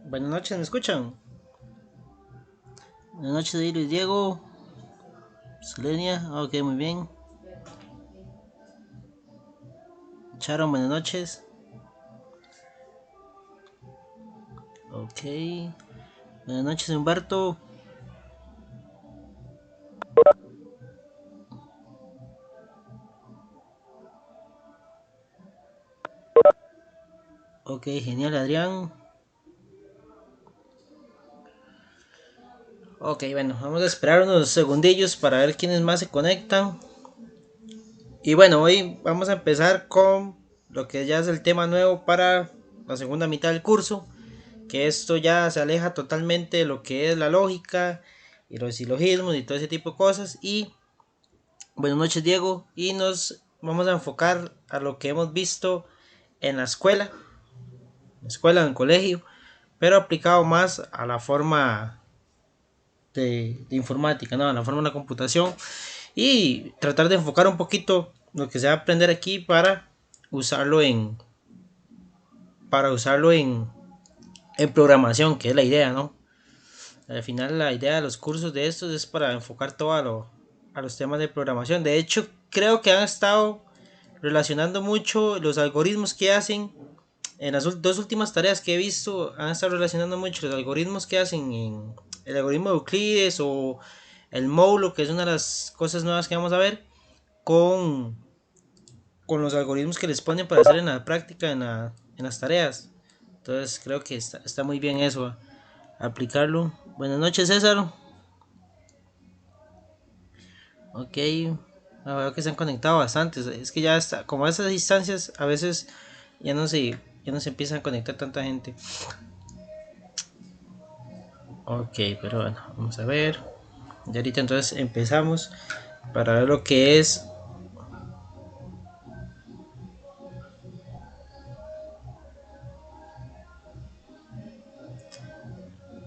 Buenas noches, ¿me escuchan? Buenas noches, ahí Luis Diego. Selenia, ok, muy bien. Sharon, buenas noches. Ok. Buenas noches, Humberto. Ok, genial, Adrián. Ok, bueno, vamos a esperar unos segundillos para ver quiénes más se conectan. Y bueno, hoy vamos a empezar con lo que ya es el tema nuevo para la segunda mitad del curso. Que esto ya se aleja totalmente de lo que es la lógica y los silogismos y todo ese tipo de cosas. Y buenas noches, Diego, y nos vamos a enfocar a lo que hemos visto en la escuela, en el colegio, pero aplicado más a la forma de informática, ¿no? A la forma de la computación, y tratar de enfocar un poquito lo que se va a aprender aquí usarlo en para usarlo en programación, que es la idea, ¿no? Al final la idea de los cursos de estos es para enfocar todo a los temas de programación. De hecho, creo que han estado relacionando mucho los algoritmos que hacen. En las dos últimas tareas que he visto han estado relacionando mucho los algoritmos que hacen en el algoritmo de Euclides o el módulo, que es una de las cosas nuevas que vamos a ver, con, con los algoritmos que les ponen para hacer en la práctica, en las tareas. Entonces creo que está muy bien eso, aplicarlo. Buenas noches, César. Ok, veo que se han conectado bastantes. Es que ya está, como a esas distancias, a veces ya no se empiezan a conectar tanta gente. Ok, pero bueno, vamos a ver. Y ahorita entonces empezamos para ver lo que es.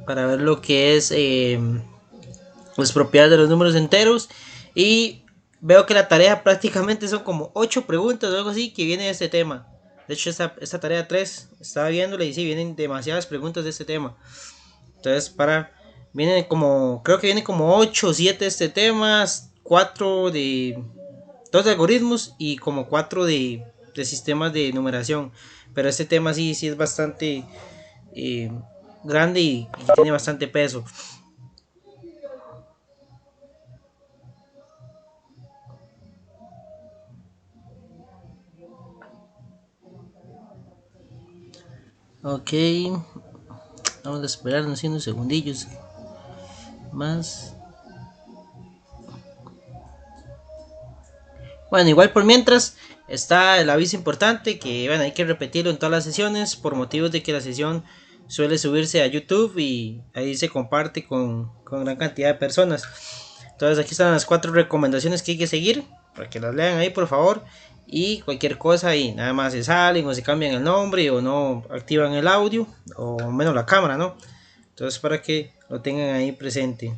Para ver lo que es las propiedades de los números enteros. Y veo que la tarea prácticamente son como 8 preguntas o algo así que viene de este tema. De hecho, esta tarea 3 estaba viéndola y sí, vienen demasiadas preguntas de este tema. Entonces, vienen como, creo que vienen como 8 o 7 de este tema, 4 de 2 de algoritmos y como 4 de sistemas de numeración. Pero este tema sí es bastante eh, grande y tiene bastante peso. Ok, vamos a esperar unos segundillos más. Bueno, igual por mientras está el aviso importante que bueno, hay que repetirlo en todas las sesiones por motivos de que la sesión suele subirse a YouTube y ahí se comparte con gran cantidad de personas. Entonces aquí están las 4 recomendaciones que hay que seguir para que las lean ahí por favor. Y cualquier cosa y nada más se salen o se cambian el nombre o no activan el audio o menos la cámara, ¿no? Entonces para que lo tengan ahí presente.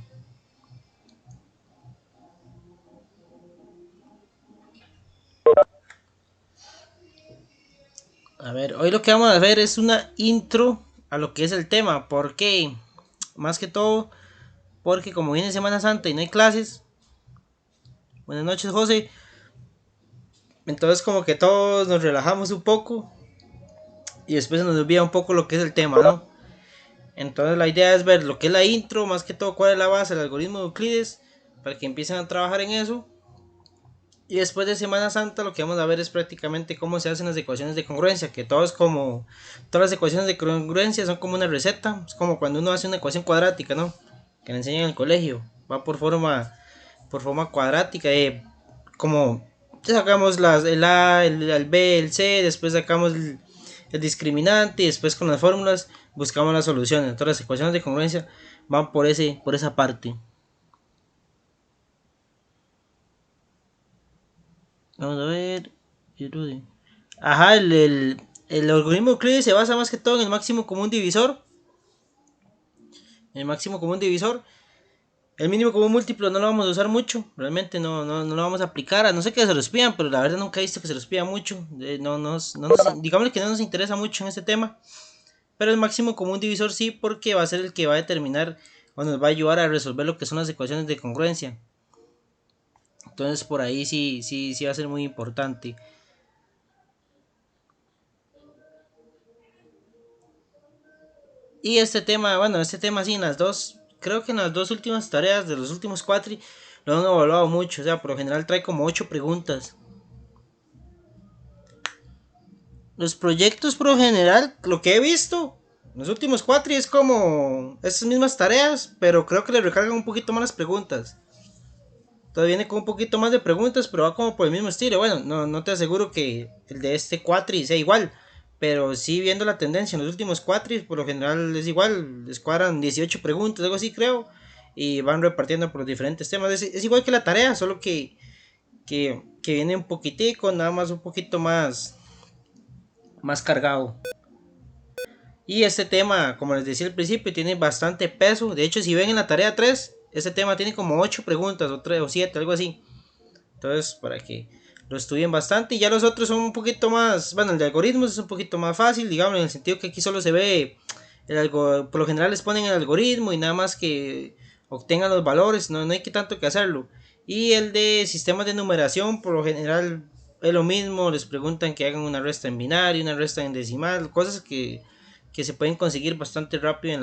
A ver, hoy lo que vamos a ver es una intro a lo que es el tema. ¿Por qué? Más que todo, porque como viene Semana Santa y no hay clases. Buenas noches, José. Entonces como que todos nos relajamos un poco y después se nos olvida un poco lo que es el tema, ¿no? Entonces la idea es ver lo que es la intro, más que todo cuál es la base, el algoritmo de Euclides, para que empiecen a trabajar en eso. Y después de Semana Santa lo que vamos a ver es prácticamente cómo se hacen las ecuaciones de congruencia, que todo es como, todas las ecuaciones de congruencia son como una receta, es como cuando uno hace una ecuación cuadrática, ¿no? Que le enseñan en el colegio, va por forma cuadrática, como sacamos el A, el B, el C, después sacamos el discriminante y después con las fórmulas buscamos las soluciones. Todas las ecuaciones de congruencia van por esa parte. Vamos a ver. Ajá, el algoritmo de Euclides se basa más que todo en el máximo común divisor. El máximo común divisor. El mínimo común múltiplo no lo vamos a usar mucho. Realmente no lo vamos a aplicar. A no ser que se los pidan, pero la verdad nunca he visto que se los pida mucho. Digamos que no nos interesa mucho en este tema. pero el máximo común divisor sí, porque va a ser el que va a determinar o nos va a ayudar a resolver lo que son las ecuaciones de congruencia. Entonces por ahí sí va a ser muy importante. Y este tema, bueno, este tema sí, en las dos, creo que en las dos últimas tareas de los últimos cuatri lo han evaluado mucho, o sea, por lo general trae como 8 preguntas. Los proyectos por lo general, lo que he visto, los últimos cuatri es como esas mismas tareas, pero creo que le recargan un poquito más las preguntas. Todavía viene con un poquito más de preguntas, pero va como por el mismo estilo. Bueno, no te aseguro que el de este cuatri sea igual, pero sí viendo la tendencia en los últimos cuatri, por lo general es igual, les cuadran 18 preguntas, algo así creo, y van repartiendo por los diferentes temas. Es igual que la tarea, solo que viene un poquitico, nada más un poquito más cargado. Y este tema, como les decía al principio, tiene bastante peso. De hecho, si ven en la tarea 3 este tema tiene como 8 preguntas, o 3 o 7, algo así. Entonces, para que lo estudien bastante. Y ya los otros son un poquito más. Bueno, el de algoritmos es un poquito más fácil, digamos, en el sentido que aquí solo se ve. Por lo general les ponen el algoritmo y nada más que obtengan los valores. No hay que tanto que hacerlo. Y el de sistemas de numeración, por lo general es lo mismo. Les preguntan que hagan una resta en binario, una resta en decimal. Cosas que se pueden conseguir bastante rápido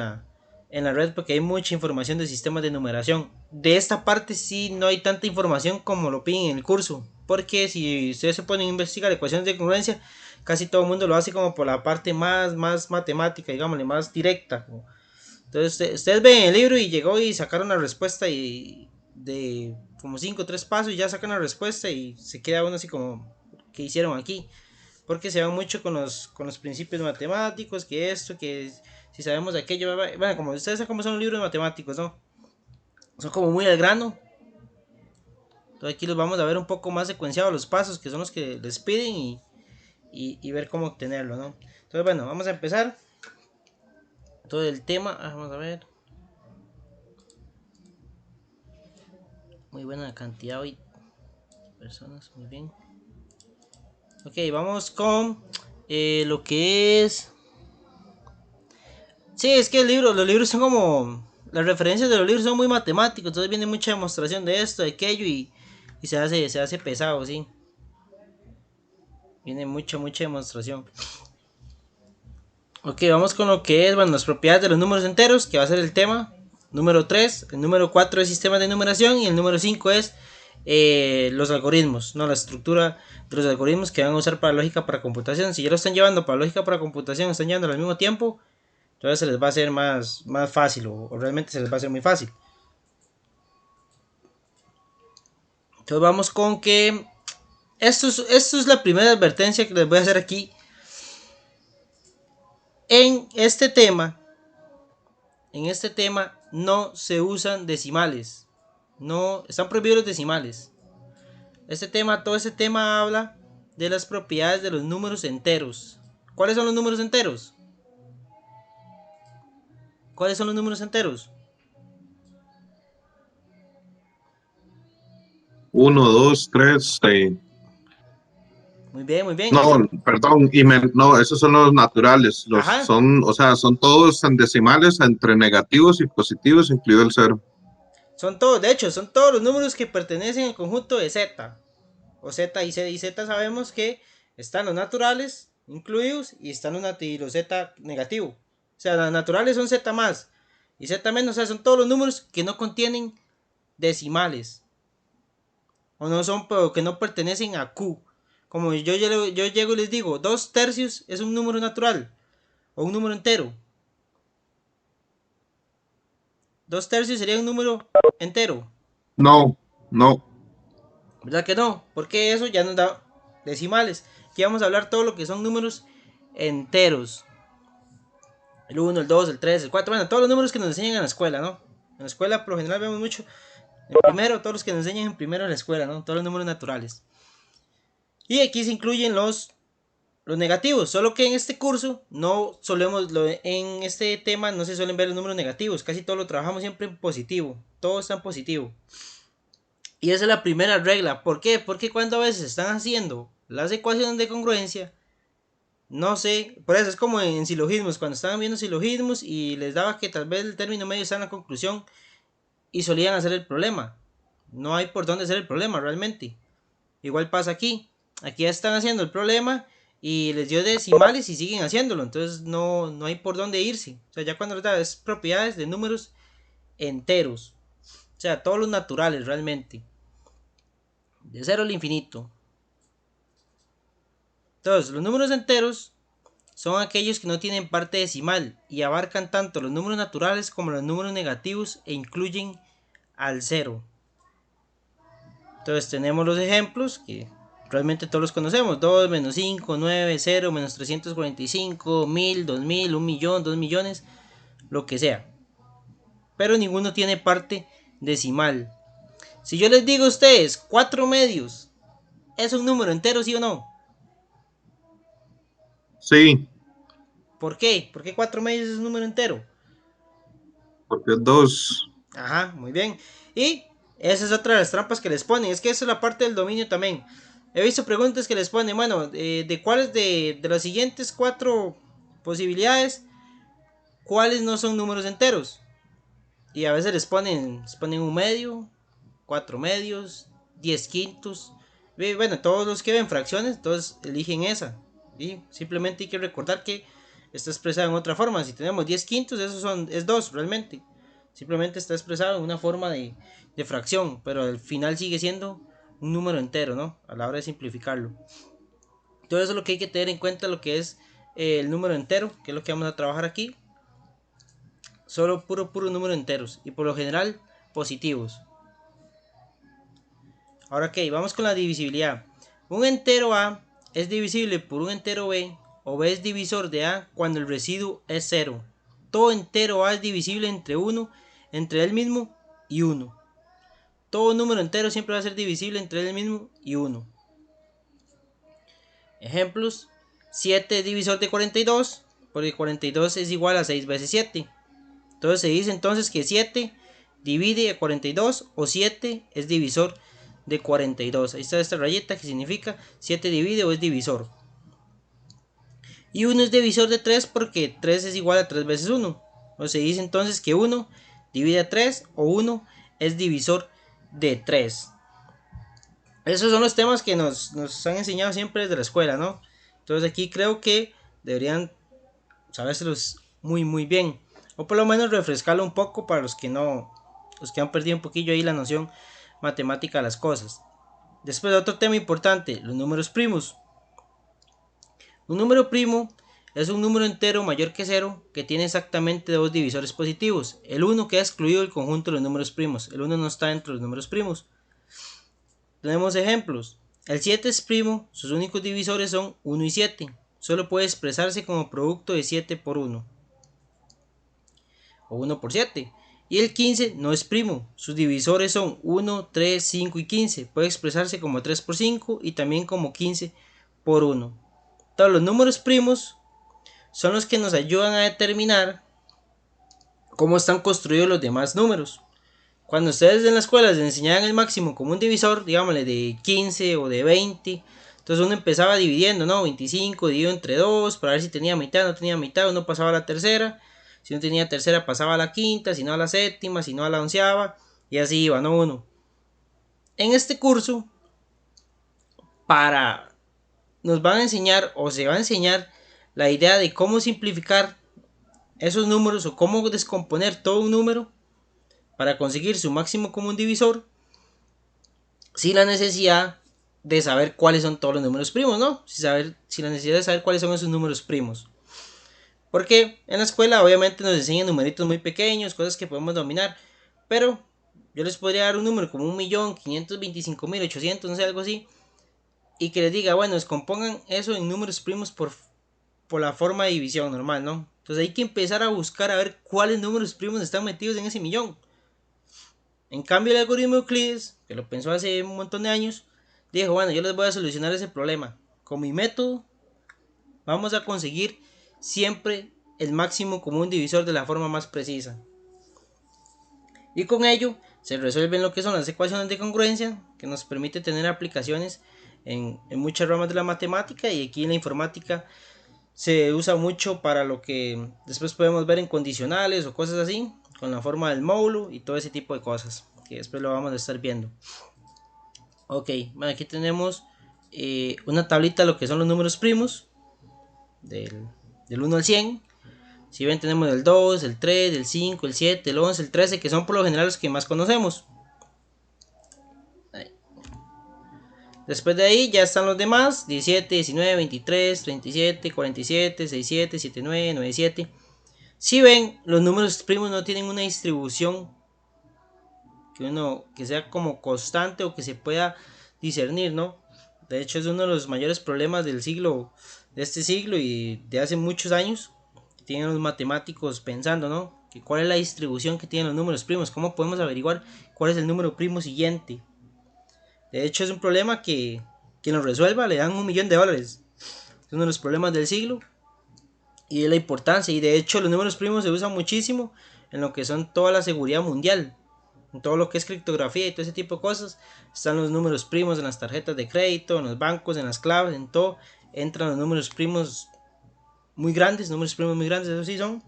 en la red porque hay mucha información de sistemas de numeración. De esta parte sí no hay tanta información como lo piden en el curso, porque si ustedes se ponen a investigar ecuaciones de congruencia, casi todo el mundo lo hace como por la parte más matemática, digámosle, más directa. Entonces ustedes ven el libro y llegó y sacaron la respuesta y de como 5 o 3 pasos y ya sacan la respuesta y se queda uno así como, ¿qué hicieron aquí? Porque se van mucho con los principios matemáticos, que esto, que si sabemos de aquello, bueno, como ustedes saben cómo son los libros matemáticos, ¿no? Son como muy al grano. Entonces aquí los vamos a ver un poco más secuenciados los pasos, que son los que les piden y ver cómo obtenerlo, ¿no? Entonces, bueno, vamos a empezar todo el tema. Vamos a ver. Muy buena cantidad hoy de personas, muy bien. Ok, vamos con lo que es. Sí, es que los libros son como. Las referencias de los libros son muy matemáticos, entonces viene mucha demostración de esto, de aquello y se hace pesado, ¿sí? Viene mucha demostración. Ok, vamos con lo que es, bueno, las propiedades de los números enteros, que va a ser el tema. Número 3, el número 4 es sistema de numeración y el número 5 es los algoritmos, ¿no? La estructura de los algoritmos que van a usar para lógica para computación. Si ya lo están llevando para lógica para computación, están llevando al mismo tiempo, entonces se les va a hacer más fácil o realmente se les va a hacer muy fácil. Entonces vamos con que esto es la primera advertencia que les voy a hacer aquí. En este tema no se usan decimales. No están prohibidos los decimales. Todo este tema habla de las propiedades de los números enteros. ¿Cuáles son los números enteros? ¿Cuáles son los números enteros? 1, 2, 3, 6. Muy bien, muy bien. No, perdón, no, esos son los naturales. Ajá. O sea, son todos en decimales entre negativos y positivos, incluido el cero. Son todos, de hecho, son todos los números que pertenecen al conjunto de Z. O Z y Z sabemos que están los naturales incluidos y están los Z negativo. O sea, los naturales son Z más y Z menos. O sea, son todos los números que no contienen decimales. O no son, pero que no pertenecen a Q. Como yo llego y les digo, 2/3 es un número natural o un número entero. 2/3 sería un número entero. No, no. ¿Verdad que no? Porque eso ya nos da decimales. Aquí vamos a hablar todo lo que son números enteros. El 1, el 2, el 3, el 4. Bueno, todos los números que nos enseñan en la escuela, ¿no? En la escuela por lo general vemos mucho. En primero, todos los que nos enseñan en primero en la escuela, ¿no? Todos los números naturales. Y aquí se incluyen los negativos. Solo que en este curso no solemos, en este tema no se suelen ver los números negativos. Casi todo lo trabajamos siempre en positivo. Todo está en positivo. Y esa es la primera regla. ¿Por qué? Porque cuando a veces están haciendo las ecuaciones de congruencia, No sé, por eso es como en silogismos, cuando estaban viendo silogismos y les daba que tal vez el término medio está en la conclusión y solían hacer el problema. No hay por dónde hacer el problema realmente. Igual pasa aquí. Aquí ya están haciendo el problema y les dio decimales y siguen haciéndolo. Entonces no hay por dónde irse. O sea, ya cuando les da es propiedades de números enteros. O sea, todos los naturales realmente. De cero al infinito. Entonces, los números enteros son aquellos que no tienen parte decimal y abarcan tanto los números naturales como los números negativos e incluyen al cero. Entonces tenemos los ejemplos que realmente todos los conocemos: 2, menos 5, 9, 0, menos 345, 1000, 2000, 1.000.000, 2 millones, lo que sea. Pero ninguno tiene parte decimal. Si yo les digo a ustedes 4 medios, ¿es un número entero, sí o no? Sí, ¿Por qué? ¿Por qué 4 medios es un número entero? porque es 2. Ajá, muy bien. Y esa es otra de las trampas que les ponen. Es que esa es la parte del dominio también. He visto preguntas que les ponen, bueno, de cuáles de las siguientes 4 posibilidades, cuáles no son números enteros. Y a veces les ponen un medio, 4 medios, 10 quintos. Bueno, todos los que ven fracciones, entonces eligen esa. Y simplemente hay que recordar que está expresado en otra forma. Si tenemos 10 quintos, es 2 realmente. Simplemente está expresado en una forma de fracción, pero al final sigue siendo un número entero, ¿no? A la hora de simplificarlo. Todo eso es lo que hay que tener en cuenta, lo que es el número entero, que es lo que vamos a trabajar aquí. Solo puro número enteros y por lo general positivos. Ahora ok, vamos con la divisibilidad. Un entero A es divisible por un entero B o B es divisor de A cuando el residuo es 0. Todo entero A es divisible entre 1, entre él mismo y 1. Todo número entero siempre va a ser divisible entre él mismo y 1. Ejemplos: 7 es divisor de 42, porque 42 es igual a 6 veces 7. Entonces se dice entonces que 7 divide a 42 o 7 es divisor de 42. Ahí está esta rayeta que significa 7 divide o es divisor. Y 1 es divisor de 3 porque 3 es igual a 3 veces 1. O se dice entonces que 1 divide a 3 o 1 es divisor de 3. Esos son los temas que nos han enseñado siempre desde la escuela, ¿no? Entonces aquí creo que deberían sabérselos muy bien. O por lo menos refrescarlo un poco para los que han perdido un poquillo ahí la noción matemática de las cosas. Después otro tema importante, los números primos. Un número primo es un número entero mayor que 0 que tiene exactamente dos divisores positivos. El 1 queda excluido del conjunto de los números primos. El 1 no está dentro de los números primos. Tenemos ejemplos. El 7 es primo, sus únicos divisores son 1 y 7. Solo puede expresarse como producto de 7 por 1. O 1 por 7. Y el 15 no es primo, sus divisores son 1, 3, 5 y 15. Puede expresarse como 3 por 5 y también como 15 por 1. Todos los números primos son los que nos ayudan a determinar cómo están construidos los demás números. Cuando ustedes en la escuela les enseñaban el máximo como un divisor, digámosle de 15 o de 20, entonces uno empezaba dividiendo, ¿no? 25 dividido entre 2 para ver si tenía mitad, no tenía mitad, uno pasaba a la tercera. Si no tenía tercera pasaba a la quinta, si no a la séptima, si no a la onceava, y así iba, ¿no? Uno. En este curso, nos van a enseñar o se va a enseñar la idea de cómo simplificar esos números o cómo descomponer todo un número para conseguir su máximo común divisor sin la necesidad de saber cuáles son todos los números primos, ¿no? Sin la necesidad de saber cuáles son esos números primos. Porque en la escuela obviamente nos enseñan numeritos muy pequeños, cosas que podemos dominar, pero yo les podría dar un número como 1.525.800, no sé, algo así, y que les diga, bueno, descompongan eso en números primos por la forma de división normal, ¿no? Entonces hay que empezar a buscar a ver cuáles números primos están metidos en ese millón. En cambio el algoritmo de Euclides, que lo pensó hace un montón de años, dijo, bueno, yo les voy a solucionar ese problema. Con mi método vamos a conseguir siempre el máximo común divisor de la forma más precisa. Y con ello se resuelven lo que son las ecuaciones de congruencia, que nos permite tener aplicaciones en muchas ramas de la matemática y aquí en la informática se usa mucho para lo que después podemos ver en condicionales o cosas así, con la forma del módulo y todo ese tipo de cosas, que después lo vamos a estar viendo. Ok, bueno, aquí tenemos una tablita de lo que son los números primos, del 1 al 100. Si ven, tenemos el 2, el 3, el 5, el 7, el 11, el 13, que son por lo general los que más conocemos. Después de ahí ya están los demás: 17, 19, 23, 37, 47, 67, 79, 97. Si ven, los números primos no tienen una distribución que sea como constante o que se pueda discernir, ¿no? De hecho, es uno de los mayores problemas de este siglo y de hace muchos años, que tienen los matemáticos pensando, ¿no? Que cuál es la distribución que tienen los números primos, cómo podemos averiguar cuál es el número primo siguiente. De hecho, es un problema que quien lo resuelva le dan $1.000.000. Es uno de los problemas del siglo y de la importancia. Y de hecho, los números primos se usan muchísimo en lo que son toda la seguridad mundial. En todo lo que es criptografía y todo ese tipo de cosas, están los números primos en las tarjetas de crédito, en los bancos, en las claves, en todo. Entran los números primos muy grandes, eso sí son,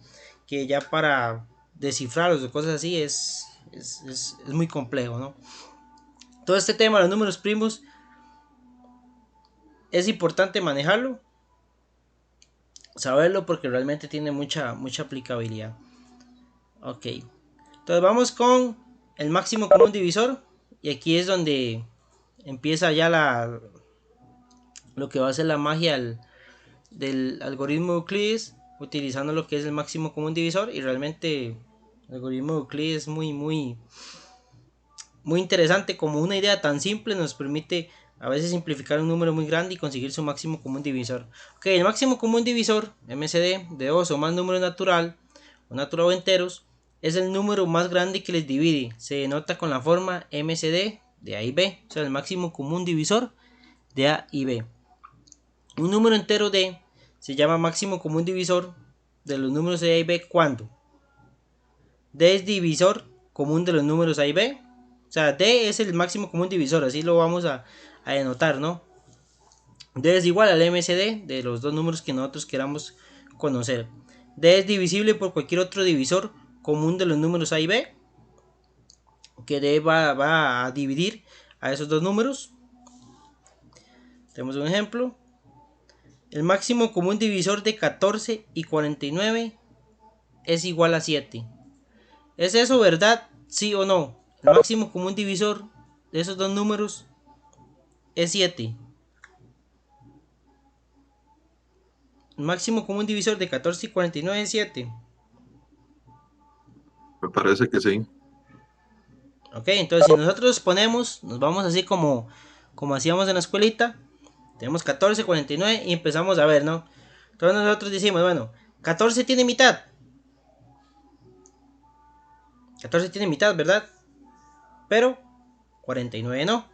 que ya para descifrarlos o cosas así es muy complejo, ¿no? Todo este tema de los números primos es importante manejarlo, saberlo, porque realmente tiene mucha aplicabilidad. Ok, entonces vamos con el máximo común divisor, y aquí es donde empieza ya lo que va a ser la magia del algoritmo de Euclides, utilizando lo que es el máximo común divisor. Y realmente el algoritmo de Euclides es muy interesante. Como una idea tan simple nos permite a veces simplificar un número muy grande y conseguir su máximo común divisor. Ok, el máximo común divisor, MCD, de dos o más números natural o enteros, es el número más grande que les divide. Se denota con la forma MCD de A y B, o sea, el máximo común divisor de A y B. Un número entero D se llama máximo común divisor de los números A y B cuando D es divisor común de los números A y B. O sea, D es el máximo común divisor, así lo vamos a denotar, ¿no? D es igual al MCD de los dos números que nosotros queramos conocer. D es divisible por cualquier otro divisor común de los números A y B, que D va a dividir a esos dos números. Tenemos un ejemplo. El máximo común divisor de 14 y 49 es igual a 7. ¿Es eso verdad? ¿Sí o no? El máximo común divisor de esos dos números es 7. El máximo común divisor de 14 y 49 es 7. Me parece que sí. Ok, entonces si nosotros ponemos, nos vamos así como hacíamos en la escuelita. Tenemos 14, 49 y empezamos a ver, ¿no? Entonces nosotros decimos, bueno, 14 tiene mitad. 14 tiene mitad, ¿verdad? Pero 49 no.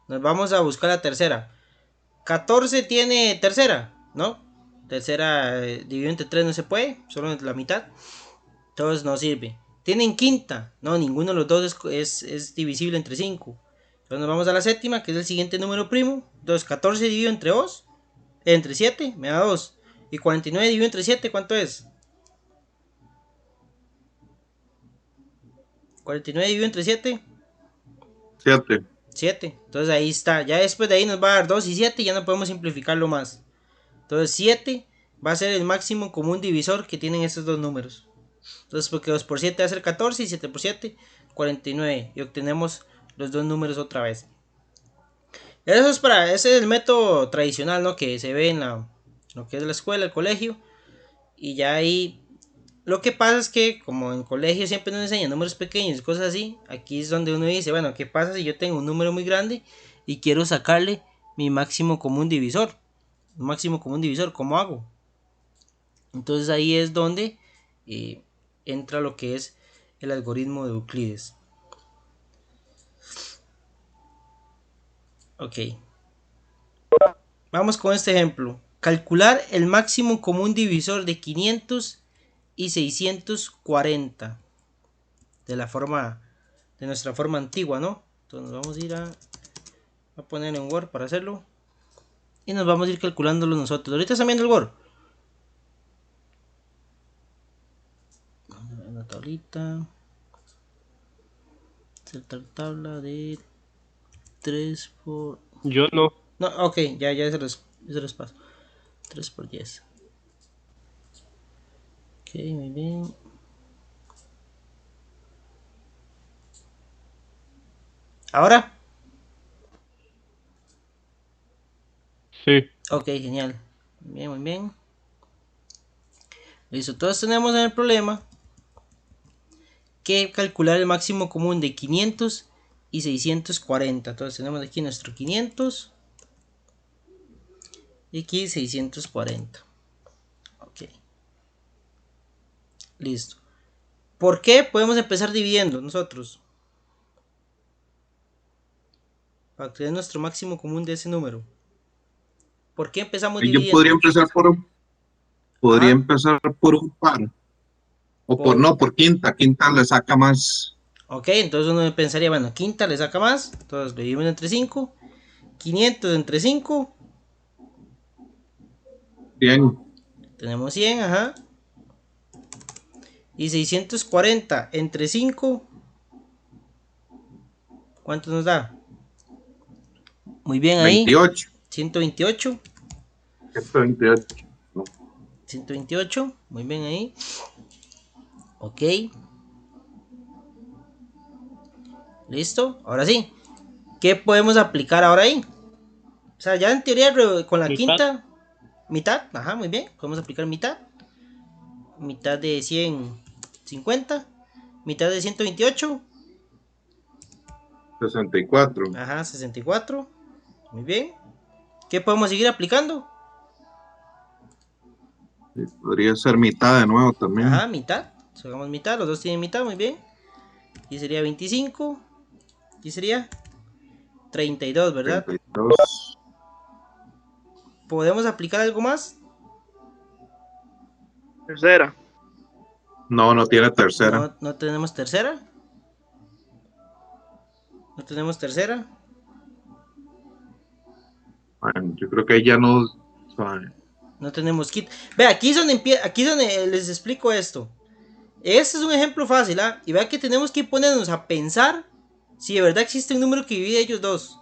Nos vamos a buscar la tercera. 14 tiene tercera, ¿no? Tercera dividido entre 3 no se puede, solo entre la mitad. Entonces no sirve. Tienen quinta, no, ninguno de los dos es divisible entre 5. Entonces nos vamos a la séptima, que es el siguiente número primo. Entonces 14 dividido entre 2, entre 7, me da 2. Y 49 dividido entre 7, ¿cuánto es? 49 dividido entre 7, 7. 7. Entonces ahí está. Ya después de ahí nos va a dar 2 y 7, ya no podemos simplificarlo más. Entonces 7 va a ser el máximo común divisor que tienen estos dos números. Entonces, porque 2 por 7 va a ser 14 y 7 por 7, 49. Y obtenemos los dos números otra vez. Ese es el método tradicional, ¿no? Que se ve en lo que es la escuela, el colegio. Y ya ahí, lo que pasa es que como en colegio siempre nos enseñan números pequeños y cosas así, aquí es donde uno dice, bueno, ¿qué pasa si yo tengo un número muy grande y quiero sacarle mi máximo común divisor? Un máximo común divisor, ¿cómo hago? Entonces ahí es donde entra lo que es el algoritmo de Euclides. Ok, vamos con este ejemplo. Calcular el máximo común divisor de 500 y 640 de nuestra forma antigua, ¿no? Entonces vamos a ir a poner en Word para hacerlo. y nos vamos a ir calculándolo nosotros. Ahorita están viendo el Word. Una tablita. Saltar tabla de 3 por... Yo no. No, ok, ya se los paso. 3 por 10. Ok, muy bien. ¿Ahora? Sí. Ok, genial. Muy bien, muy bien. Listo, todos tenemos en el problema que calcular el máximo común de 500 y 640. Entonces tenemos aquí nuestro 500 y aquí 640. Ok, listo. ¿Por qué podemos empezar dividiendo nosotros? Para obtener nuestro máximo común de ese número. ¿Por qué empezamos Y yo podría dividiendo? empezar podría Ajá. empezar por un par. O por Por... no, por quinta. Quinta le saca más. Ok, entonces uno pensaría, bueno, quinta le saca más. Entonces lo dividimos entre 5. 500 entre 5. Bien. Tenemos 100, ajá. Y 640 entre 5. ¿Cuánto nos da? Muy bien ahí. 28. 128. 128. ¿No? 128. Muy bien ahí. Ok. Listo. Ahora sí. ¿Qué podemos aplicar ahora ahí? O sea, ya en teoría con la Mitad. quinta. Mitad. Ajá, muy bien. Podemos aplicar mitad. Mitad de 150. Mitad de 128. 64. Ajá, 64. Muy bien. ¿Qué podemos seguir aplicando? Sí, podría ser mitad de nuevo también. Ajá, mitad. Hagamos mitad. Los dos tienen mitad. Muy bien. Y sería 25. Y sería 32, ¿verdad? 32. ¿Podemos aplicar algo más? Tercera. No, no tiene tercera. No, no tenemos tercera. No tenemos tercera. Bueno, yo creo que ya no. No tenemos kit. Ve, aquí es donde les explico esto. Este es un ejemplo fácil, ¿ah? Y vea que tenemos que ponernos a pensar si de verdad existe un número que divide a ellos dos.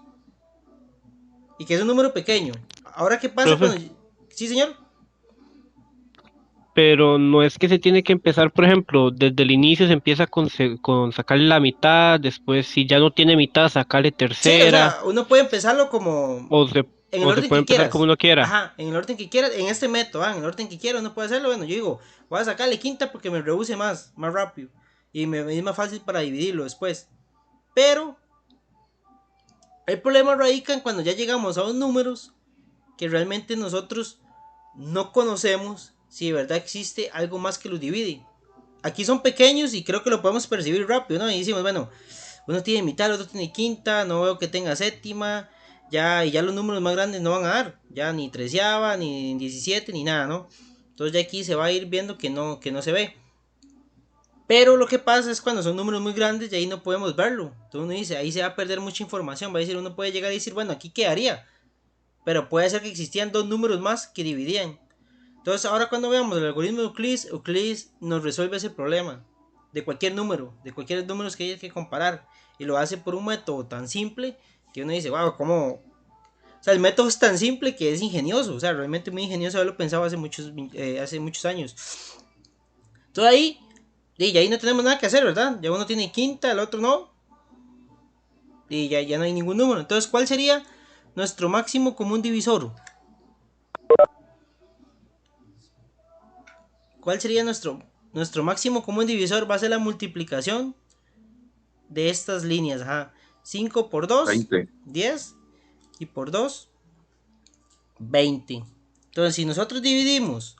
Y que es un número pequeño. Ahora, ¿qué pasa Profe, cuando... Sí, señor. pero no es que se tiene que empezar, por ejemplo, desde el inicio se empieza con sacarle la mitad, después si ya no tiene mitad, sacarle Sí, o tercera, sea, uno puede empezarlo como o se, en el o se orden puede que empezar como quieras. uno quiera. Ajá, en el orden que quieras, en este método, en el orden que quieras, uno puede hacerlo. Bueno, yo digo, voy a sacarle quinta porque me reduce más rápido. Y me es más fácil para dividirlo después. Pero el problema radica en cuando ya llegamos a los números que realmente nosotros no conocemos si de verdad existe algo más que los divide. Aquí son pequeños y creo que lo podemos percibir rápido, ¿no? Y decimos, bueno, uno tiene mitad, el otro tiene quinta, no veo que tenga séptima, ya, y ya los números más grandes no van a dar, ya ni treceava, ni 17, ni nada, ¿no? Entonces ya aquí se va a ir viendo que no se ve. Pero lo que pasa es cuando son números muy grandes y ahí no podemos verlo. Entonces uno dice, ahí se va a perder mucha información. Va a decir, uno puede llegar y decir, bueno, aquí quedaría. Pero puede ser que existían dos números más que dividían. Entonces ahora cuando veamos el algoritmo de Euclides, Euclides nos resuelve ese problema. De cualquier número que haya que comparar. Y lo hace por un método tan simple que uno dice, wow, ¿cómo? O sea, el método es tan simple que es ingenioso. O sea, realmente muy ingenioso haberlo pensado hace muchos años. Entonces ahí, y ahí no tenemos nada que hacer, ¿verdad? Ya uno tiene quinta, el otro no. Y ya no hay ningún número. Entonces, ¿cuál sería nuestro máximo común divisor? ¿Cuál sería nuestro máximo común divisor? Va a ser la multiplicación de estas líneas. Ajá. 5 por 2, 20. 10. Y por 2, 20. Entonces, si nosotros dividimos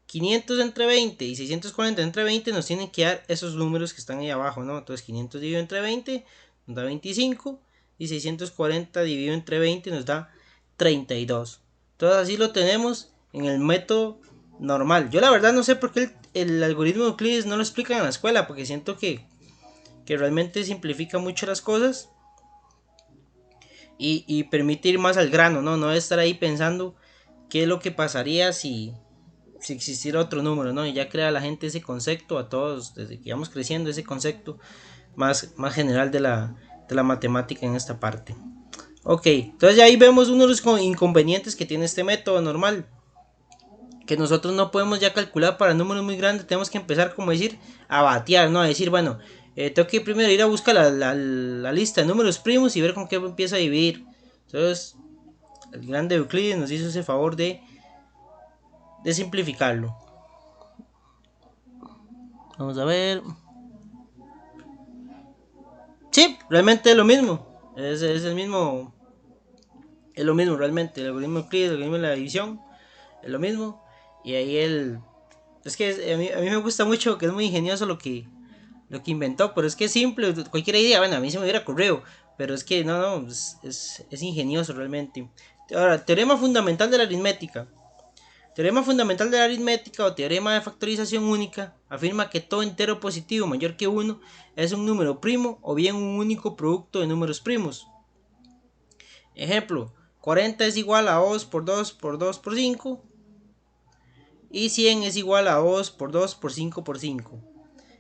500 entre 20 y 640 entre 20, nos tienen que dar esos números que están ahí abajo, ¿no? Entonces, 500 dividido entre 20 nos da 25. Y 640 dividido entre 20 nos da 32. Entonces, así lo tenemos en el método normal. Yo la verdad no sé por qué el algoritmo de Euclides no lo explican en la escuela, porque siento que realmente simplifica mucho las cosas. y permite ir más al grano, ¿no? No estar ahí pensando qué es lo que pasaría si existiera otro número, ¿no? Y ya crea la gente ese concepto, a todos, desde que vamos creciendo, ese concepto más general de la matemática en esta parte. Ok, entonces ya ahí vemos uno de los inconvenientes que tiene este método normal, que nosotros no podemos ya calcular para números muy grandes, tenemos que empezar, como decir, a batear, ¿no? A decir, bueno, tengo que primero ir a buscar la lista de números primos y ver con qué empiezo a dividir. Entonces, el grande Euclides nos hizo ese favor de simplificarlo. Vamos a ver. Sí, realmente es lo mismo. Es el mismo. Es lo mismo realmente. El algoritmo Euclides, el algoritmo de la división. Es lo mismo. Y ahí el. Es que a mí me gusta mucho, que es muy ingenioso lo que inventó. Pero es que es simple. Cualquier idea, bueno, a mí se me hubiera ocurrido. Pero es que no, es ingenioso realmente. Ahora, teorema fundamental de la aritmética. Teorema fundamental de la aritmética o teorema de factorización única afirma que todo entero positivo mayor que 1 es un número primo o bien un único producto de números primos. Ejemplo, 40 es igual a 2 por 2 por 2 por 5 y 100 es igual a 2 por 2 por 5 por 5.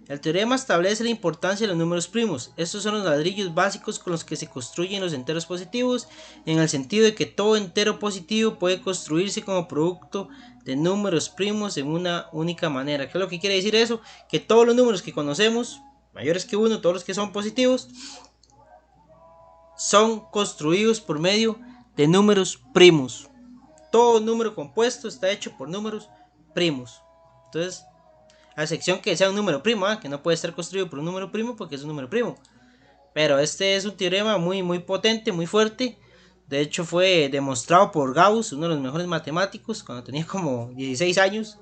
El teorema establece la importancia de los números primos. Estos son los ladrillos básicos con los que se construyen los enteros positivos, en el sentido de que todo entero positivo puede construirse como producto de números primos en una única manera. ¿Qué es lo que quiere decir eso? Que todos los números que conocemos, mayores que 1, todos los que son positivos, son construidos por medio de números primos. Todo número compuesto está hecho por números primos. Entonces, a excepción que sea un número primo, que no puede estar construido por un número primo porque es un número primo. Pero este es un teorema muy potente, muy fuerte. De hecho fue demostrado por Gauss, uno de los mejores matemáticos, cuando tenía como 16 años.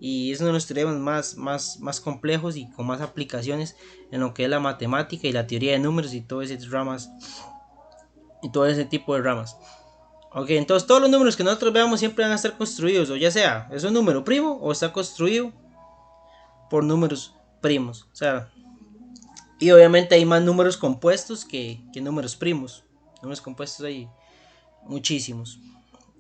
Y es uno de los teoremas más complejos y con más aplicaciones en lo que es la matemática y la teoría de números y todo ese ramas y todo ese tipo de ramas. Ok, entonces todos los números que nosotros veamos siempre van a estar construidos, o ya sea es un número primo o está construido por números primos. O sea, y obviamente hay más números compuestos que números primos. Números compuestos hay muchísimos.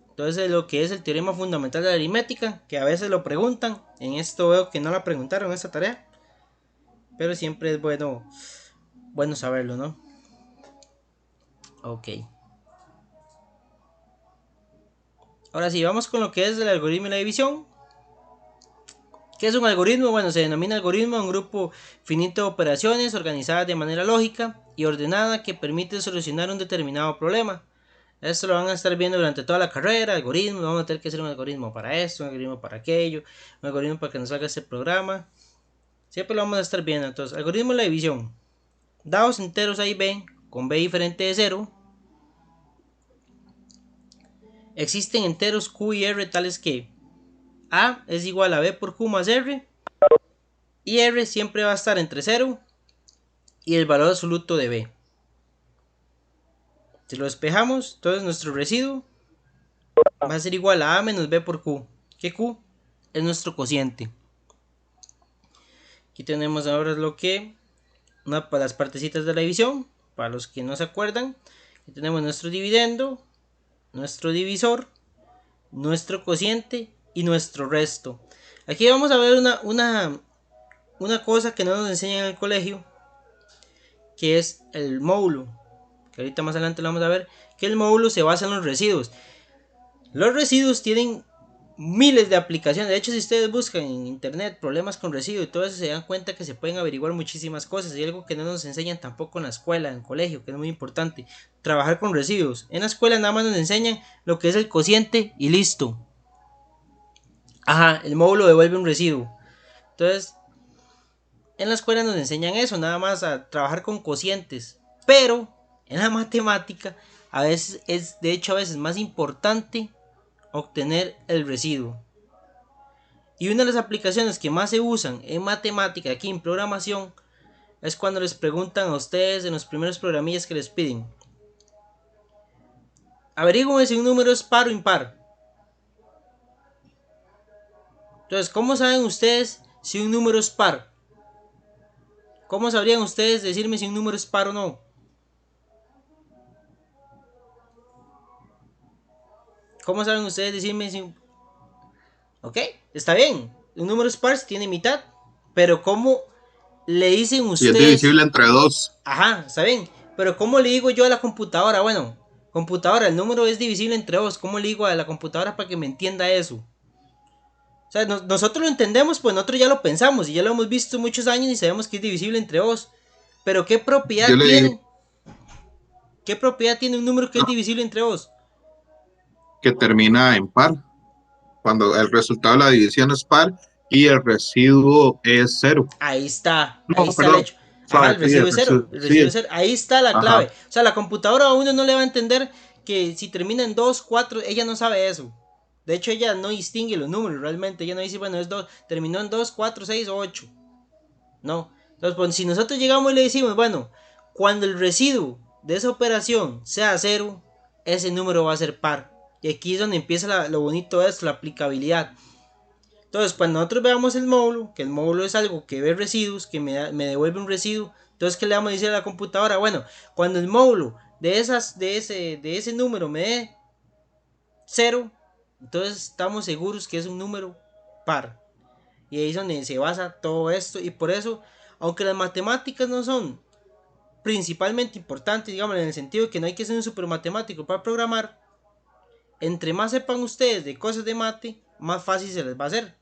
Entonces lo que es el teorema fundamental de la aritmética, que a veces lo preguntan, en esto veo que no la preguntaron en esta tarea, pero siempre es bueno saberlo, ¿no? Ok. Ahora sí, vamos con lo que es el algoritmo de la división. ¿Qué es un algoritmo? Bueno, se denomina algoritmo a un grupo finito de operaciones organizadas de manera lógica y ordenada que permite solucionar un determinado problema. Esto lo van a estar viendo durante toda la carrera, algoritmos, vamos a tener que hacer un algoritmo para esto, un algoritmo para aquello, un algoritmo para que nos salga este programa. Siempre lo vamos a estar viendo. Entonces, algoritmo de la división. Dados enteros A y B con B diferente de 0. Existen enteros Q y R tales que A es igual a B por Q más R y R siempre va a estar entre 0 y el valor absoluto de B. Si lo despejamos, entonces nuestro residuo va a ser igual a menos B por Q, que Q es nuestro cociente. Aquí tenemos ahora lo que una para las partecitas de la división, para los que no se acuerdan. Aquí tenemos nuestro dividendo, nuestro divisor, nuestro cociente y nuestro resto. Aquí vamos a ver una cosa que no nos enseñan en el colegio, que es el módulo, que ahorita más adelante lo vamos a ver, que el módulo se basa en los residuos. Los residuos tienen miles de aplicaciones. De hecho, si ustedes buscan en internet problemas con residuos y todo eso, se dan cuenta que se pueden averiguar muchísimas cosas. Y algo que no nos enseñan tampoco en la escuela, en el colegio, que es muy importante: trabajar con residuos. En la escuela nada más nos enseñan lo que es el cociente y listo. Ajá, el módulo devuelve un residuo. Entonces, en la escuela nos enseñan eso, nada más a trabajar con cocientes. Pero en la matemática a veces es, de hecho, a veces más importante obtener el residuo. Y una de las aplicaciones que más se usan en matemática, aquí en programación, es cuando les preguntan a ustedes en los primeros programillas que les piden: averigüen si un número es par o impar. Entonces, ¿cómo saben ustedes si un número es par? ¿Cómo sabrían ustedes decirme si un número es par o no? ¿Cómo saben ustedes decirme si... Ok, está bien. Un número par tiene mitad. Pero ¿cómo le dicen Y es ustedes? divisible entre 2. Ajá, está bien. Pero ¿cómo le digo yo a la computadora? Bueno, computadora, el número es divisible entre 2. ¿Cómo le digo a la computadora para que me entienda eso? O sea, nosotros lo entendemos, pues nosotros ya lo pensamos y ya lo hemos visto muchos años y sabemos que es divisible entre 2. Pero ¿qué Yo propiedad le digo tiene? ¿Qué propiedad tiene un número que es divisible entre 2? que termina en par, cuando el resultado de la división es par y el residuo es cero. Ahí No, está el perdón. hecho. Ajá, Suave, el sí, residuo es cero. El sí, residuo es cero. Ahí está la clave. ajá. O sea, la computadora a uno no le va a entender que si termina en 2, 4, ella no sabe eso. De hecho, ella no distingue los números realmente. Ella no dice, bueno, es 2, terminó en 2, 4, 6 o 8. No. Entonces, pues, si nosotros llegamos y le decimos, bueno, cuando el residuo de esa operación sea cero, ese número va a ser par. Y aquí es donde empieza lo bonito de esto, la aplicabilidad. Entonces, cuando nosotros veamos el módulo, que el módulo es algo que ve residuos, que me devuelve un residuo, entonces, ¿qué le vamos a decir a la computadora? Bueno, cuando el módulo de ese número me dé cero, entonces estamos seguros que es un número par. Y ahí es donde se basa todo esto. Y por eso, aunque las matemáticas no son principalmente importantes, digamos, en el sentido de que no hay que ser un super matemático para programar, entre más sepan ustedes de cosas de mate, más fácil se les va a hacer.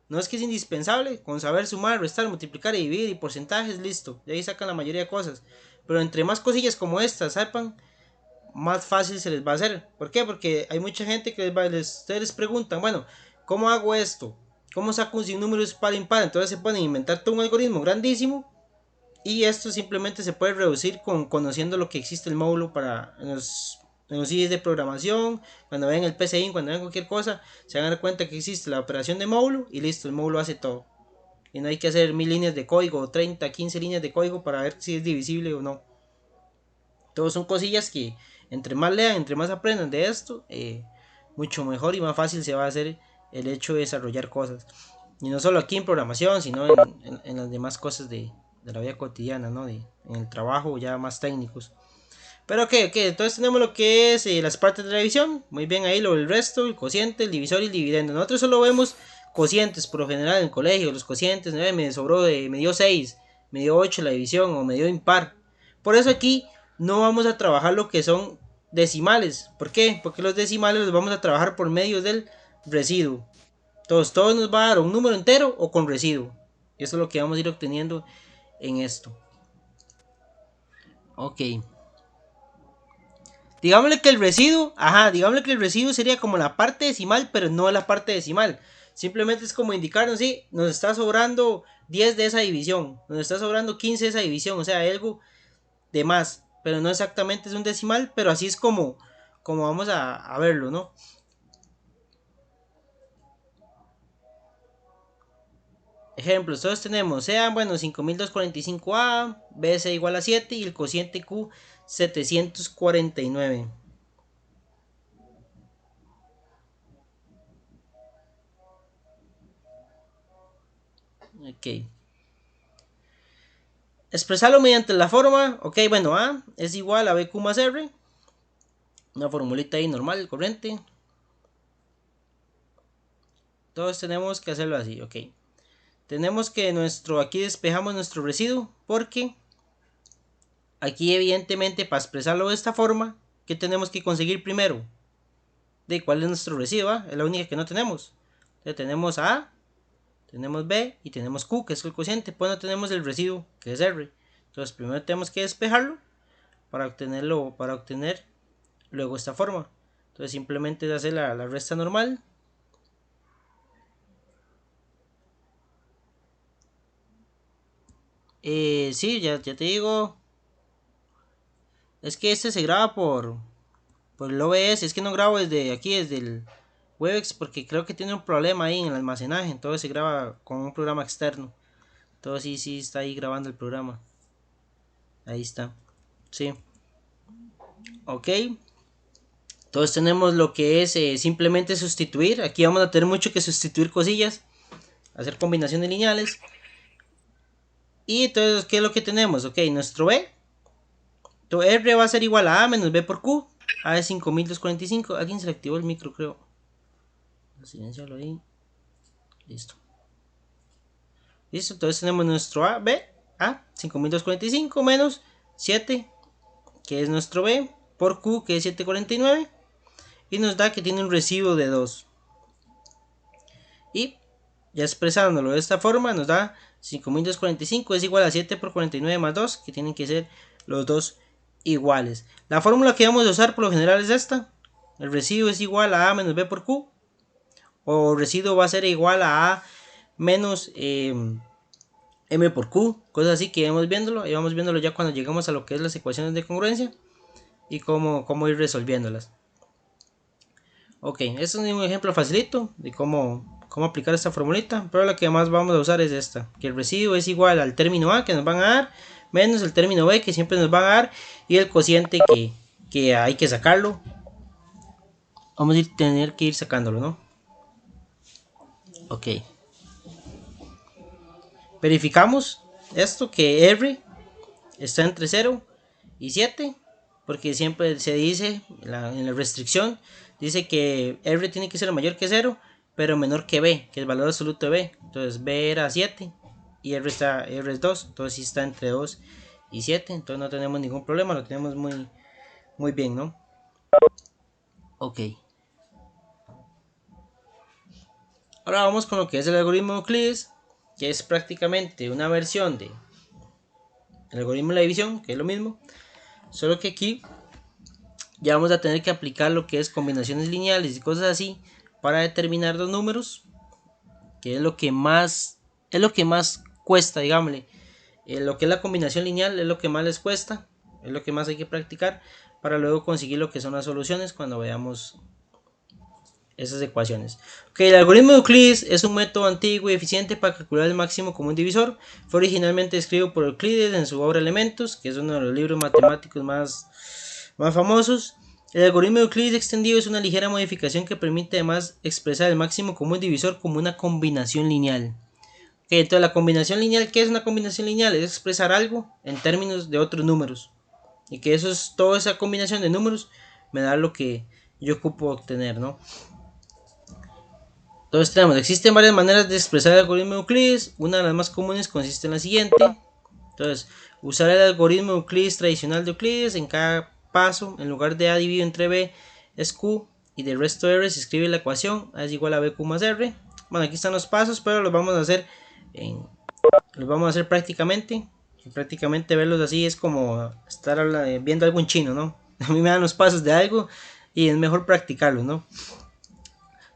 No es que es indispensable, con saber sumar, restar, multiplicar y dividir y porcentajes, listo. De ahí sacan la mayoría de cosas. Pero entre más cosillas como estas sepan, más fácil se les va a hacer. ¿Por qué? Porque hay mucha gente que ustedes les preguntan, bueno, ¿cómo hago esto? ¿Cómo saco si un número es par impar? Entonces se pueden inventar todo un algoritmo grandísimo. Y esto simplemente se puede reducir con conociendo lo que existe el módulo para en los IDs de programación, cuando vean el PCI, cuando vean cualquier cosa, se van a dar cuenta que existe la operación de módulo y listo, el módulo hace todo. Y no hay que hacer 1000 líneas de código, 30, 15 líneas de código para ver si es divisible o no. Todos son cosillas que entre más lean, entre más aprendan de esto, mucho mejor y más fácil se va a hacer el hecho de desarrollar cosas. Y no solo aquí en programación, sino en las demás cosas de la vida cotidiana, ¿no? En el trabajo ya más técnicos. Pero ok, entonces tenemos lo que es las partes de la división. Muy bien ahí el resto, el cociente, el divisor y el dividendo. Nosotros solo vemos cocientes por lo general en el colegio. Los cocientes, ¿no? Me dio 6, me dio 8 la división o me dio impar. Por eso aquí no vamos a trabajar lo que son decimales. ¿Por qué? Porque los decimales los vamos a trabajar por medio del residuo. Entonces todo nos va a dar un número entero o con residuo. Eso es lo que vamos a ir obteniendo en esto. Ok. Digámosle que el residuo sería como la parte decimal, pero no la parte decimal. Simplemente es como indicarnos, sí, nos está sobrando 10 de esa división, nos está sobrando 15 de esa división, o sea, algo de más, pero no exactamente es un decimal, pero así es como vamos a verlo, ¿no? Ejemplos, todos tenemos, sean, bueno, 5245A, BC igual a 7 y el cociente Q 749. Ok. Expresarlo mediante la forma, ok, bueno, A es igual a BQ más R. Una formulita ahí normal, corriente. Todos tenemos que hacerlo así, ok. Tenemos que aquí despejamos nuestro residuo porque aquí evidentemente para expresarlo de esta forma, ¿qué tenemos que conseguir primero? De cuál es nuestro residuo, ¿ah? Es la única que no tenemos. Entonces tenemos A, tenemos B y tenemos Q, que es el cociente, pues no tenemos el residuo, que es R. Entonces primero tenemos que despejarlo para obtener luego esta forma. Entonces simplemente hacer la resta normal. Sí, ya te digo. Es que este se graba por el OBS. Es que no grabo desde aquí, desde el Webex, porque creo que tiene un problema ahí en el almacenaje. Entonces se graba con un programa externo. Entonces sí está ahí grabando el programa. Ahí está. Sí. Ok. Entonces tenemos lo que es simplemente sustituir. Aquí vamos a tener mucho que sustituir cosillas. Hacer combinaciones lineales. Y entonces, ¿qué es lo que tenemos? Ok, nuestro B. Tu R va a ser igual a A menos B por Q. A es 5245. Alguien se le activó el micro, creo. Silenciarlo ahí. Listo. Listo, entonces tenemos nuestro A, B, A, 5245 menos 7, que es nuestro B, por Q, que es 749. Y nos da que tiene un residuo de 2. Y ya expresándolo de esta forma, nos da 5245 es igual a 7 por 49 más 2, que tienen que ser los dos iguales. La fórmula que vamos a usar por lo general es esta. El residuo es igual a A menos B por Q. O el residuo va a ser igual a A menos M por Q. Cosas así que vamos viéndolo. Y vamos viéndolo ya cuando llegamos a lo que es las ecuaciones de congruencia. Y cómo ir resolviéndolas. Ok, este es un ejemplo facilito de cómo aplicar esta formulita, pero la que más vamos a usar es esta, que el residuo es igual al término A que nos van a dar, menos el término B que siempre nos van a dar, y el cociente que hay que sacarlo. Vamos a tener que ir sacándolo, ¿no? Ok. Verificamos esto, que R está entre 0 y 7, porque siempre se dice en la restricción, dice que R tiene que ser mayor que 0, pero menor que B, que es el valor absoluto de B. Entonces B era 7 y R es 2, entonces sí está entre 2 y 7, entonces no tenemos ningún problema, lo tenemos muy bien, ¿no? Ok. Ahora vamos con lo que es el algoritmo de Euclides, que es prácticamente una versión del algoritmo de la división, que es lo mismo, solo que aquí ya vamos a tener que aplicar lo que es combinaciones lineales y cosas así para determinar dos números, que es lo que más cuesta, digámosle. Lo que es la combinación lineal es lo que más les cuesta, es lo que más hay que practicar para luego conseguir lo que son las soluciones cuando veamos esas ecuaciones. Okay, el algoritmo de Euclides es un método antiguo y eficiente para calcular el máximo común divisor. Fue originalmente escrito por Euclides en su obra Elementos, que es uno de los libros matemáticos más famosos. El algoritmo de Euclides extendido es una ligera modificación que permite además expresar el máximo común divisor como una combinación lineal. Okay, entonces la combinación lineal, ¿qué es una combinación lineal? Es expresar algo en términos de otros números. Y que eso es toda esa combinación de números me da lo que yo ocupo obtener, ¿no? Entonces existen varias maneras de expresar el algoritmo de Euclides. Una de las más comunes consiste en la siguiente. Entonces, usar el algoritmo de Euclides tradicional de Euclides. En cada paso, en lugar de A dividido entre B es Q y del resto de R se escribe la ecuación A es igual a BQ más R. Bueno, aquí están los pasos, pero los vamos a hacer prácticamente. Y prácticamente verlos así es como estar viendo algo en chino, ¿no? A mí me dan los pasos de algo y es mejor practicarlos, ¿no?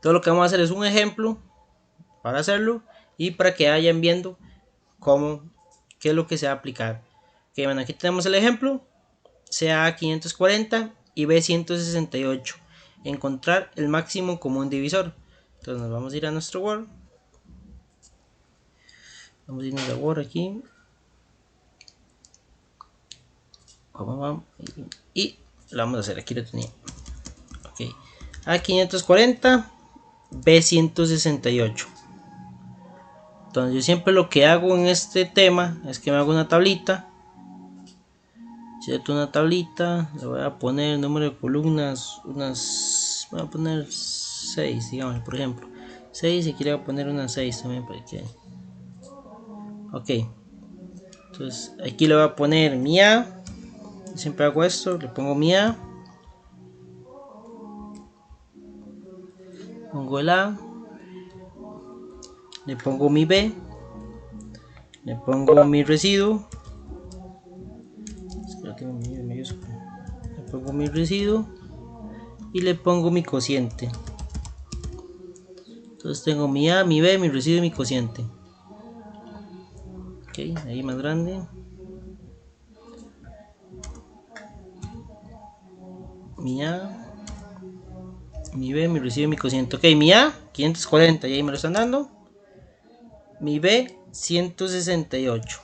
Todo lo que vamos a hacer es un ejemplo para hacerlo y para que vayan viendo qué es lo que se va a aplicar. Okay, bueno, aquí tenemos el ejemplo, sea 540 y B 168. Encontrar el máximo común divisor. Entonces nos vamos a ir a nuestro Word. Vamos a irnos a Word aquí. Y lo vamos a hacer, aquí lo tenía. Ok, A540, B168. Entonces yo siempre lo que hago en este tema es que me hago una tablita. Cierto, una tablita, le voy a poner el número de columnas, voy a poner 6, digamos, por ejemplo. 6 y aquí le voy a poner unas 6 también para que... Ok. Entonces aquí le voy a poner mi A. Siempre hago esto, le pongo mi A. Pongo el A. Le pongo mi B. Le pongo mi residuo. Le pongo mi residuo. Y le pongo mi cociente. Entonces tengo mi A, mi B, mi residuo y mi cociente. Ok, ahí más grande. Mi A, mi B, mi residuo y mi cociente. Ok, mi A, 540, y ahí me lo están dando. Mi B, 168.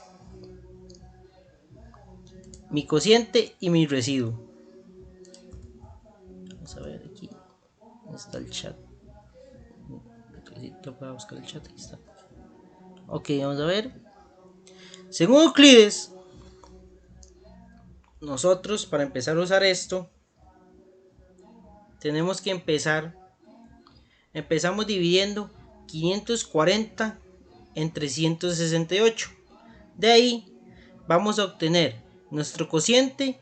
Mi cociente y mi residuo. Vamos a ver aquí. ¿Dónde está el chat? Para buscar el chat, aquí está. Ok, vamos a ver. Según Euclides, nosotros para empezar a usar esto, tenemos que empezamos dividiendo 540 entre 168. De ahí vamos a obtener nuestro cociente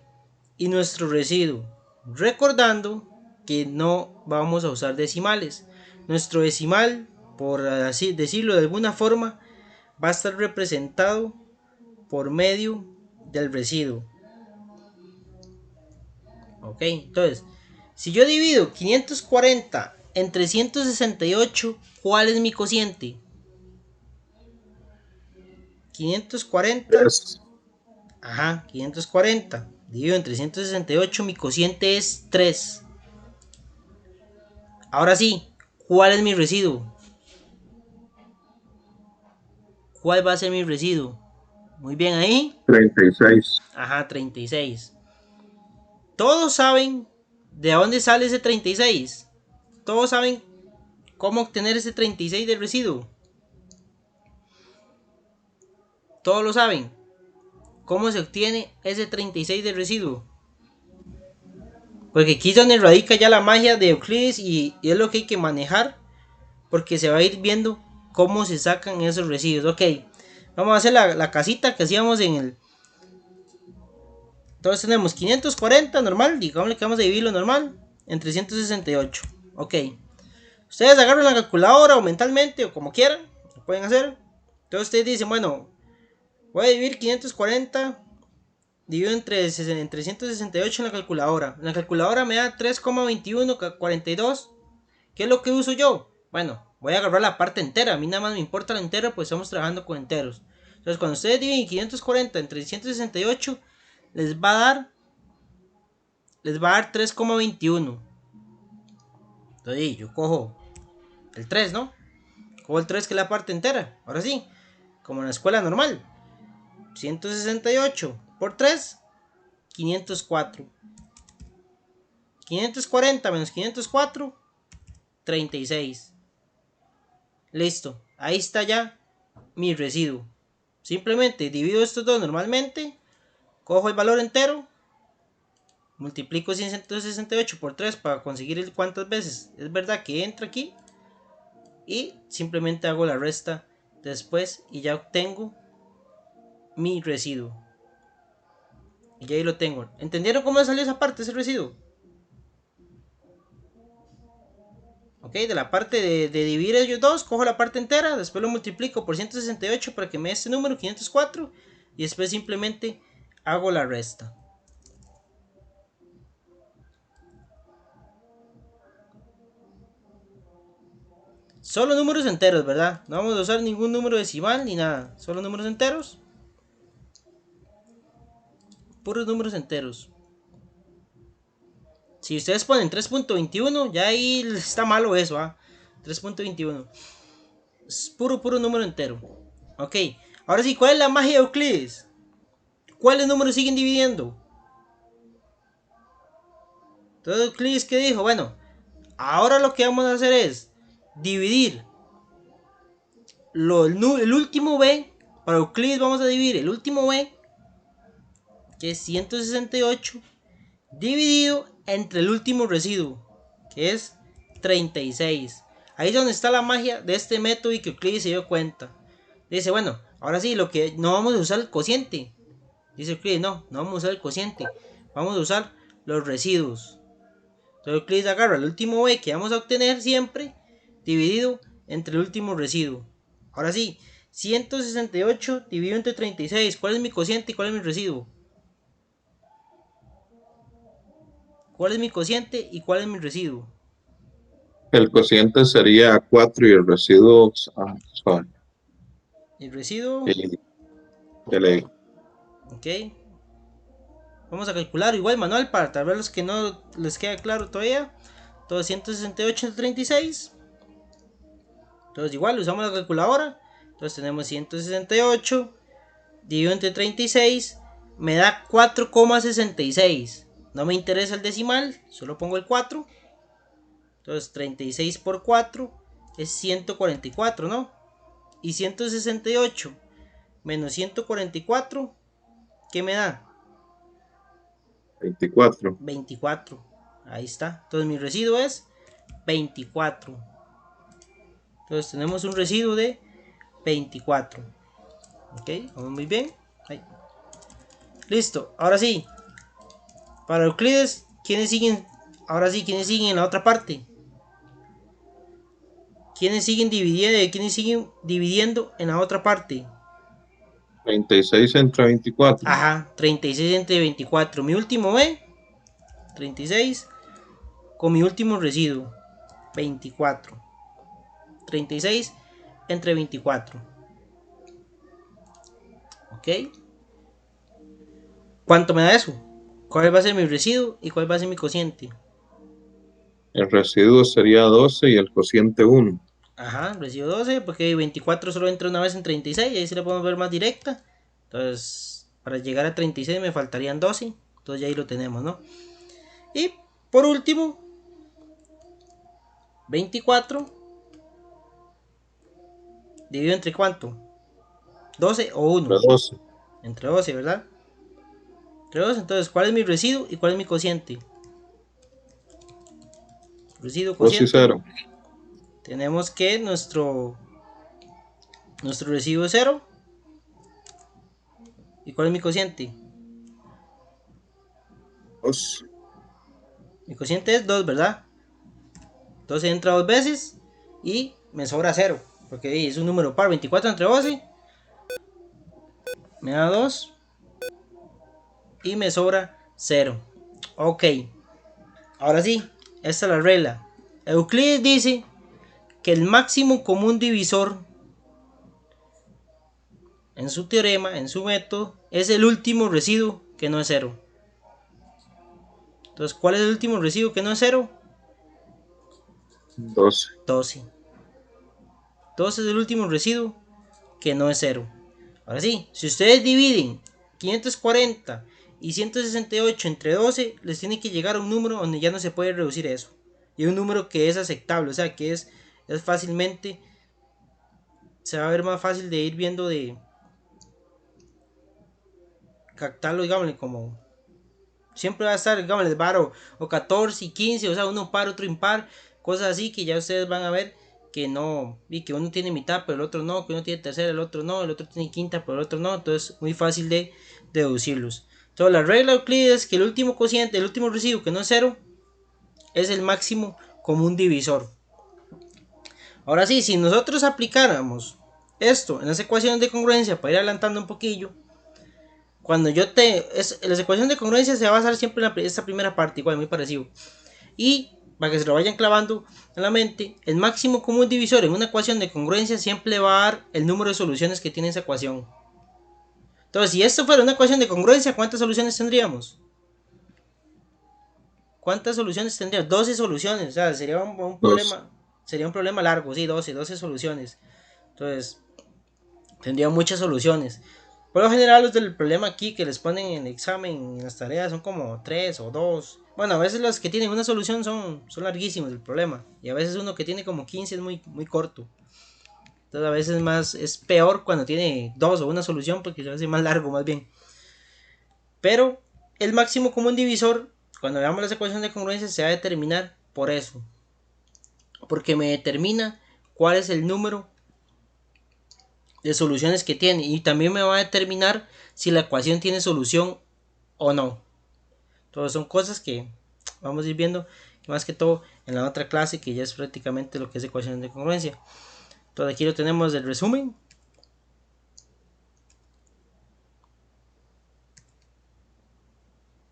y nuestro residuo, recordando que no vamos a usar decimales. Nuestro decimal, por así decirlo de alguna forma, va a estar representado por medio del residuo. Ok, entonces, si yo divido 540 entre 168, ¿cuál es mi cociente? 540. Yes. Ajá, 540 dividido entre 168, mi cociente es 3. Ahora sí, ¿cuál es mi residuo? ¿Cuál va a ser mi residuo? Muy bien ahí. 36. Ajá, 36. Todos saben de dónde sale ese 36. Todos saben cómo obtener ese 36 de residuo. Todos lo saben. ¿Cómo se obtiene ese 36 de residuo? Porque aquí es donde radica ya la magia de Euclides y es lo que hay que manejar. Porque se va a ir viendo cómo se sacan esos residuos. Ok, vamos a hacer la casita que hacíamos en el... Entonces tenemos 540 normal, digamos que vamos a dividirlo normal entre 168. Ok, ustedes agarran la calculadora o mentalmente o como quieran, lo pueden hacer. Entonces ustedes dicen, bueno, voy a dividir 540 dividido entre 168 en la calculadora. En la calculadora me da 3,2142. ¿Qué es lo que uso yo? Bueno, voy a agarrar la parte entera. A mí nada más me importa la entera, pues estamos trabajando con enteros. Entonces, cuando ustedes dividen 540 entre 168, les va a dar 3,21. Entonces, yo cojo el 3, ¿no? Cojo el 3 que es la parte entera. Ahora sí, como en la escuela normal. 168 por 3, 504. 540 menos 504, 36. Listo, ahí está ya mi residuo. Simplemente divido estos dos normalmente, cojo el valor entero, multiplico 168 por 3 para conseguir el cuántas veces es verdad que entra aquí y simplemente hago la resta después y ya obtengo mi residuo. Y ya ahí lo tengo. ¿Entendieron cómo salió esa parte, ese residuo? Ok, de la parte de dividir ellos dos, cojo la parte entera, después lo multiplico por 168 para que me dé este número, 504, y después simplemente hago la resta. Solo números enteros, ¿verdad? No vamos a usar ningún número decimal ni nada. Solo números enteros. Puros números enteros. Si ustedes ponen 3.21, ya ahí está malo eso, ¿ah? 3.21. Es puro número entero. Ok. Ahora sí, ¿cuál es la magia de Euclides? ¿Cuáles números siguen dividiendo? Entonces Euclides, ¿qué dijo? Bueno, ahora lo que vamos a hacer es dividir el último b. Para Euclides vamos a dividir el último b, que es 168, dividido entre el último residuo, que es 36. Ahí es donde está la magia de este método y que Euclides se dio cuenta. Dice, bueno, ahora sí, lo que no vamos a usar el cociente. Dice Euclides, no vamos a usar el cociente. Vamos a usar los residuos. Entonces Euclides agarra el último b que vamos a obtener siempre, dividido entre el último residuo. Ahora sí, 168 dividido entre 36. ¿Cuál es mi cociente y cuál es mi residuo? ¿Cuál es mi cociente y cuál es mi residuo? El cociente sería 4 y el residuo son. El residuo, Y ya le digo. ok. Vamos a calcular igual manual para tal vez los que no les queda claro todavía. Todo 168 entre 36. Entonces igual usamos la calculadora. Entonces tenemos 168 dividido entre 36. Me da 4,66. No me interesa el decimal, solo pongo el 4. Entonces 36 por 4 es 144, ¿no? Y 168 menos 144, ¿qué me da? 24. 24. Ahí está. Entonces mi residuo es 24. Entonces tenemos un residuo de 24. Ok, vamos muy bien. Ahí. Listo. Ahora sí. Para Euclides, ¿quiénes siguen? Ahora sí, ¿quiénes siguen en la otra parte? ¿Quiénes siguen dividiendo en la otra parte? 36 entre 24. Ajá, 36 entre 24. Mi último B, 36, con mi último residuo, 24. 36 entre 24. ¿Ok? ¿Cuánto me da eso? ¿Cuál va a ser mi residuo y cuál va a ser mi cociente? El residuo sería 12 y el cociente 1. Ajá, residuo 12, porque 24 solo entra una vez en 36, y ahí se la podemos ver más directa. Entonces, para llegar a 36 me faltarían 12. Entonces ya ahí lo tenemos, ¿no? Y por último, 24 dividido entre cuánto? 12 o 1. 12. Entre 12, ¿verdad? Entre 12, entonces, ¿cuál es mi residuo y cuál es mi cociente? Residuo, 2 y cociente. 0. Tenemos que nuestro residuo es 0. ¿Y cuál es mi cociente? 2. Mi cociente es 2, ¿verdad? Entonces entra 2 veces y me sobra 0. Porque es un número par. 24 entre 12 me da 2 y me sobra 0. Ok. Ahora sí, esta es la regla. Euclides dice que el máximo común divisor en su teorema, en su método, es el último residuo que no es 0. Entonces, ¿cuál es el último residuo que no es 0? 12. 12. 12 es el último residuo que no es 0. Ahora sí, si ustedes dividen 540 y 168 entre 12, les tiene que llegar a un número donde ya no se puede reducir eso. Y un número que es aceptable, o sea, que es fácilmente, se va a ver más fácil de ir viendo, de captarlo, digámosle, como siempre va a estar, digámosle, bar o 14 y 15, o sea, uno par, otro impar, cosas así que ya ustedes van a ver que no, y que uno tiene mitad, pero el otro no, que uno tiene tercera, el otro no, el otro tiene quinta, pero el otro no, entonces muy fácil de deducirlos. Entonces la regla de Euclides es que el último cociente, el último residuo que no es 0, es el máximo común divisor. Ahora sí, si nosotros aplicáramos esto en las ecuaciones de congruencia, para ir adelantando un poquillo, cuando las ecuaciones de congruencia se va a basar siempre en esta primera parte, igual, muy parecido. Y para que se lo vayan clavando en la mente, el máximo común divisor en una ecuación de congruencia siempre va a dar el número de soluciones que tiene esa ecuación. Entonces, si esto fuera una ecuación de congruencia, ¿cuántas soluciones tendríamos? ¿Cuántas soluciones tendríamos? 12 soluciones, o sea, sería un 2. problema, sería un problema largo, sí, 12 soluciones. Entonces, tendría muchas soluciones. Por lo general, los del problema aquí que les ponen en el examen, en las tareas, son como 3 o 2. Bueno, a veces los que tienen una solución son larguísimos el problema. Y a veces uno que tiene como 15 es muy, muy corto. Entonces a veces es peor cuando tiene 2 o una solución porque se hace más largo más bien. Pero el máximo común divisor, cuando veamos las ecuaciones de congruencia, se va a determinar por eso. Porque me determina cuál es el número de soluciones que tiene, y también me va a determinar si la ecuación tiene solución o no. Entonces son cosas que vamos a ir viendo más que todo en la otra clase, que ya es prácticamente lo que es ecuaciones de congruencia. Entonces aquí lo tenemos el resumen.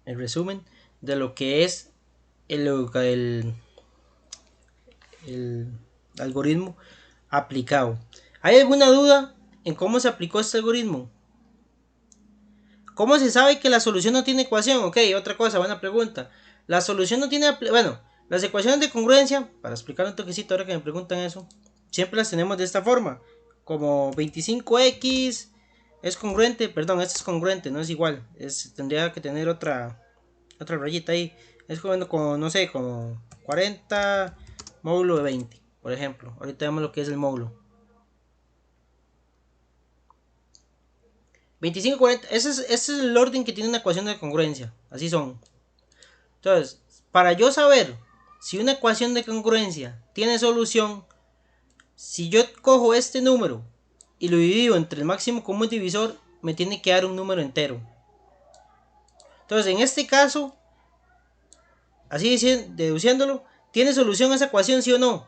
El resumen de lo que es el algoritmo aplicado. ¿Hay alguna duda en cómo se aplicó este algoritmo? ¿Cómo se sabe que la solución no tiene ecuación? Ok, otra cosa, buena pregunta. La solución no tiene... Bueno, las ecuaciones de congruencia, para explicar un toquecito ahora que me preguntan eso, siempre las tenemos de esta forma. Como 25x es congruente, perdón, esto es congruente, no es igual. Tendría que tener otra rayita ahí. Es como, no sé, como 40 módulo de 20, por ejemplo. Ahorita vemos lo que es el módulo. 25, 40, ese es el orden que tiene una ecuación de congruencia. Así son. Entonces, para yo saber si una ecuación de congruencia tiene solución, si yo cojo este número y lo divido entre el máximo común divisor, me tiene que dar un número entero. Entonces, en este caso, así deduciéndolo, ¿tiene solución esa ecuación, sí o no?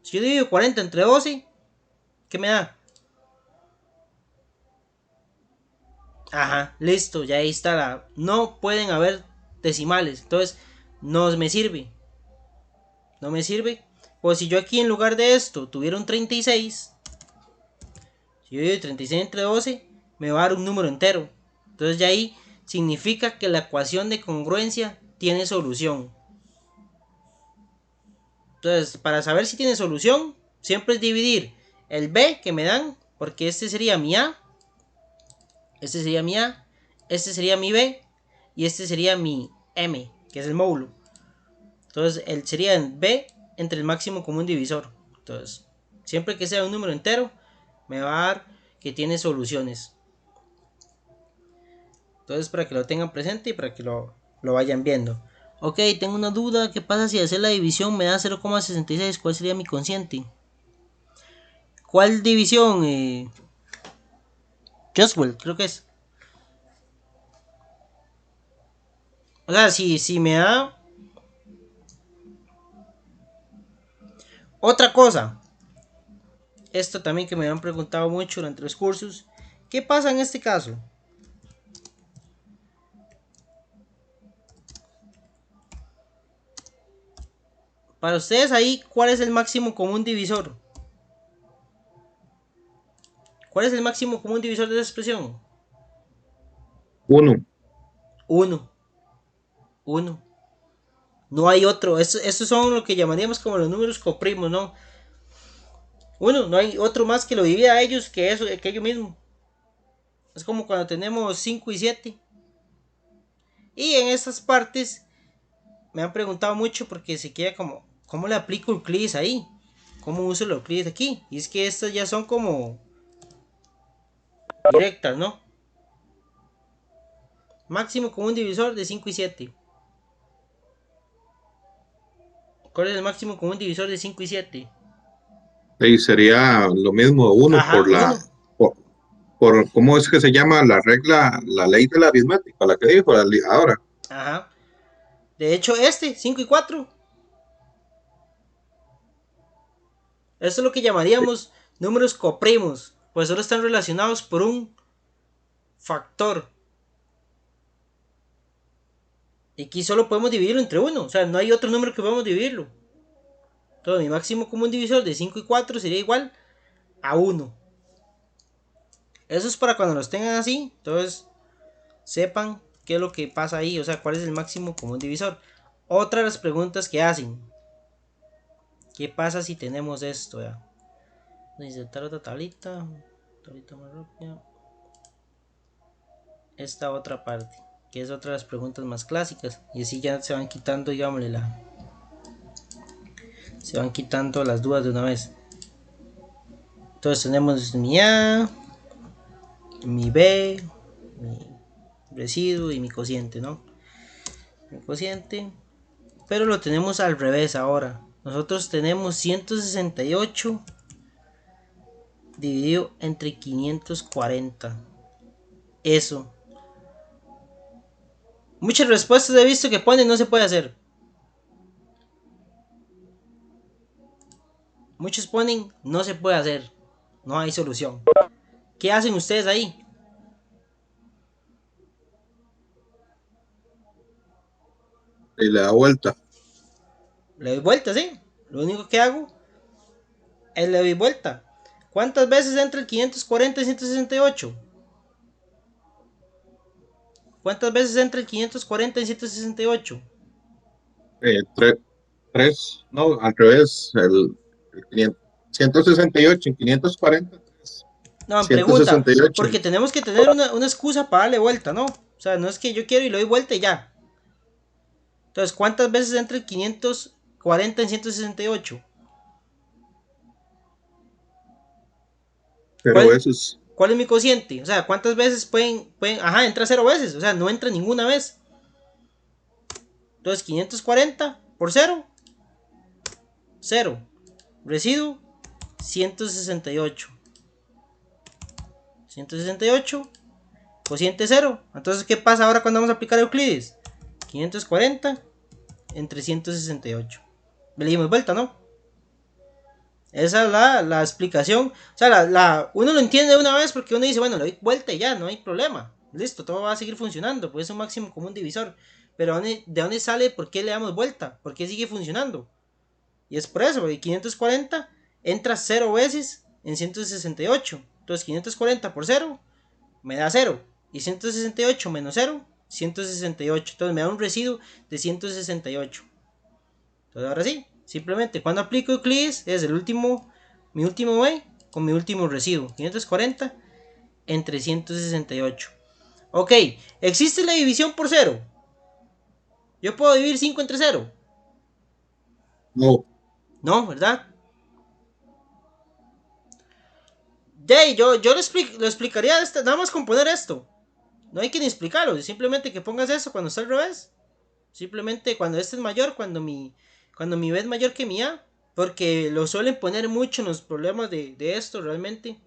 Si yo divido 40 entre 12, ¿qué me da? Ajá, listo, ya ahí está la... No pueden haber decimales, entonces no me sirve. No me sirve. Pues si yo aquí en lugar de esto tuviera un 36, si yo divido 36 entre 12, me va a dar un número entero. Entonces ya ahí significa que la ecuación de congruencia tiene solución. Entonces, para saber si tiene solución, siempre es dividir el b que me dan, porque este sería mi a, este sería mi a, este sería mi b, y este sería mi m, que es el módulo. Entonces, sería el b entre el máximo común divisor. Entonces, siempre que sea un número entero, me va a dar que tiene soluciones. Entonces, para que lo tengan presente y para que lo vayan viendo. Ok, tengo una duda. ¿Qué pasa si hacer la división me da 0,66? ¿Cuál sería mi cociente? ¿Cuál división? Justwell, creo que es. O sea, si me da... Otra cosa. Esto también que me han preguntado mucho durante los cursos. ¿Qué pasa en este caso? Para ustedes ahí, ¿cuál es el máximo común divisor? ¿Cuál es el máximo común divisor de esa expresión? 1. 1. 1. No hay otro. Estos son lo que llamaríamos como los números coprimos, ¿no? 1. No hay otro más que lo divida a ellos que eso, que ellos mismos. Es como cuando tenemos 5 y 7. Y en estas partes me han preguntado mucho porque se queda como, ¿cómo le aplico Euclides ahí? ¿Cómo uso el Euclides aquí? Y es que estas ya son como directas, ¿no? Máximo común divisor de 5 y 7. ¿Cuál es el máximo común divisor de 5 y 7? Y sería lo mismo 1 Ajá, 1. por ¿cómo es que se llama la regla, la ley de la aritmética, la que dijo ahora? Ajá. De hecho, 5 y 4. Esto es lo que llamaríamos números coprimos. Pues solo están relacionados por un factor. Y aquí solo podemos dividirlo entre 1. O sea, no hay otro número que podamos dividirlo. Entonces, mi máximo común divisor de 5 y 4 sería igual a 1. Eso es para cuando los tengan así. Entonces, sepan qué es lo que pasa ahí. O sea, cuál es el máximo común divisor. Otra de las preguntas que hacen. ¿Qué pasa si tenemos esto? Ya? Voy a insertar otra tablita. Tablita más rápida. Esta otra parte. Que es otra de las preguntas más clásicas. Y así ya se van quitando, digámosle, se van quitando las dudas de una vez. Entonces tenemos mi A, mi B, mi residuo y mi cociente, ¿no? Mi cociente. Pero lo tenemos al revés ahora. Nosotros tenemos 168 dividido entre 540. Eso. Muchas respuestas he visto que ponen no se puede hacer. Muchos ponen no se puede hacer. No hay solución. ¿Qué hacen ustedes ahí? Y le da vuelta. Le doy vuelta, ¿sí? Lo único que hago es le doy vuelta. ¿Cuántas veces entra el 540 y 168? ¿Cuántas veces entra el 540 y 168? 3, no, al revés, el 500, 168 en 540, No, en pregunta, 168. porque tenemos que tener una excusa para darle vuelta, ¿no? O sea, no es que yo quiero y le doy vuelta y ya. Entonces, ¿cuántas veces entra el 540 en 168? Pero ¿Cuál, eso es, ¿Cuál es mi cociente? O sea, ¿cuántas veces pueden, ajá, entra 0 veces? O sea, no entra ninguna vez. Entonces 540 por 0, 0. Residuo 168. 168, cociente 0. Entonces, ¿qué pasa ahora cuando vamos a aplicar Euclides? 540 entre 168. Le dimos vuelta, ¿no? Esa es la explicación. O sea, uno lo entiende de una vez porque uno dice, bueno, le doy vuelta y ya, no hay problema. Listo, todo va a seguir funcionando, pues es un máximo común divisor. Pero ¿de dónde sale? ¿Por qué le damos vuelta? ¿Por qué sigue funcionando? Y es por eso, porque 540 entra 0 veces en 168. Entonces 540 por 0 me da 0. Y 168 menos 0, 168. Entonces me da un residuo de 168. Entonces ahora sí, simplemente cuando aplico Euclides es mi último B con mi último residuo. 540 entre 168. Ok, ¿existe la división por 0? ¿Yo puedo dividir 5 entre 0? No. No, ¿verdad? Yo lo explicaría nada más con poner esto. No hay que ni explicarlo, simplemente que pongas eso cuando está al revés. Simplemente cuando este es mayor, cuando mi B es mayor que mi A. Porque lo suelen poner mucho en los problemas de esto realmente.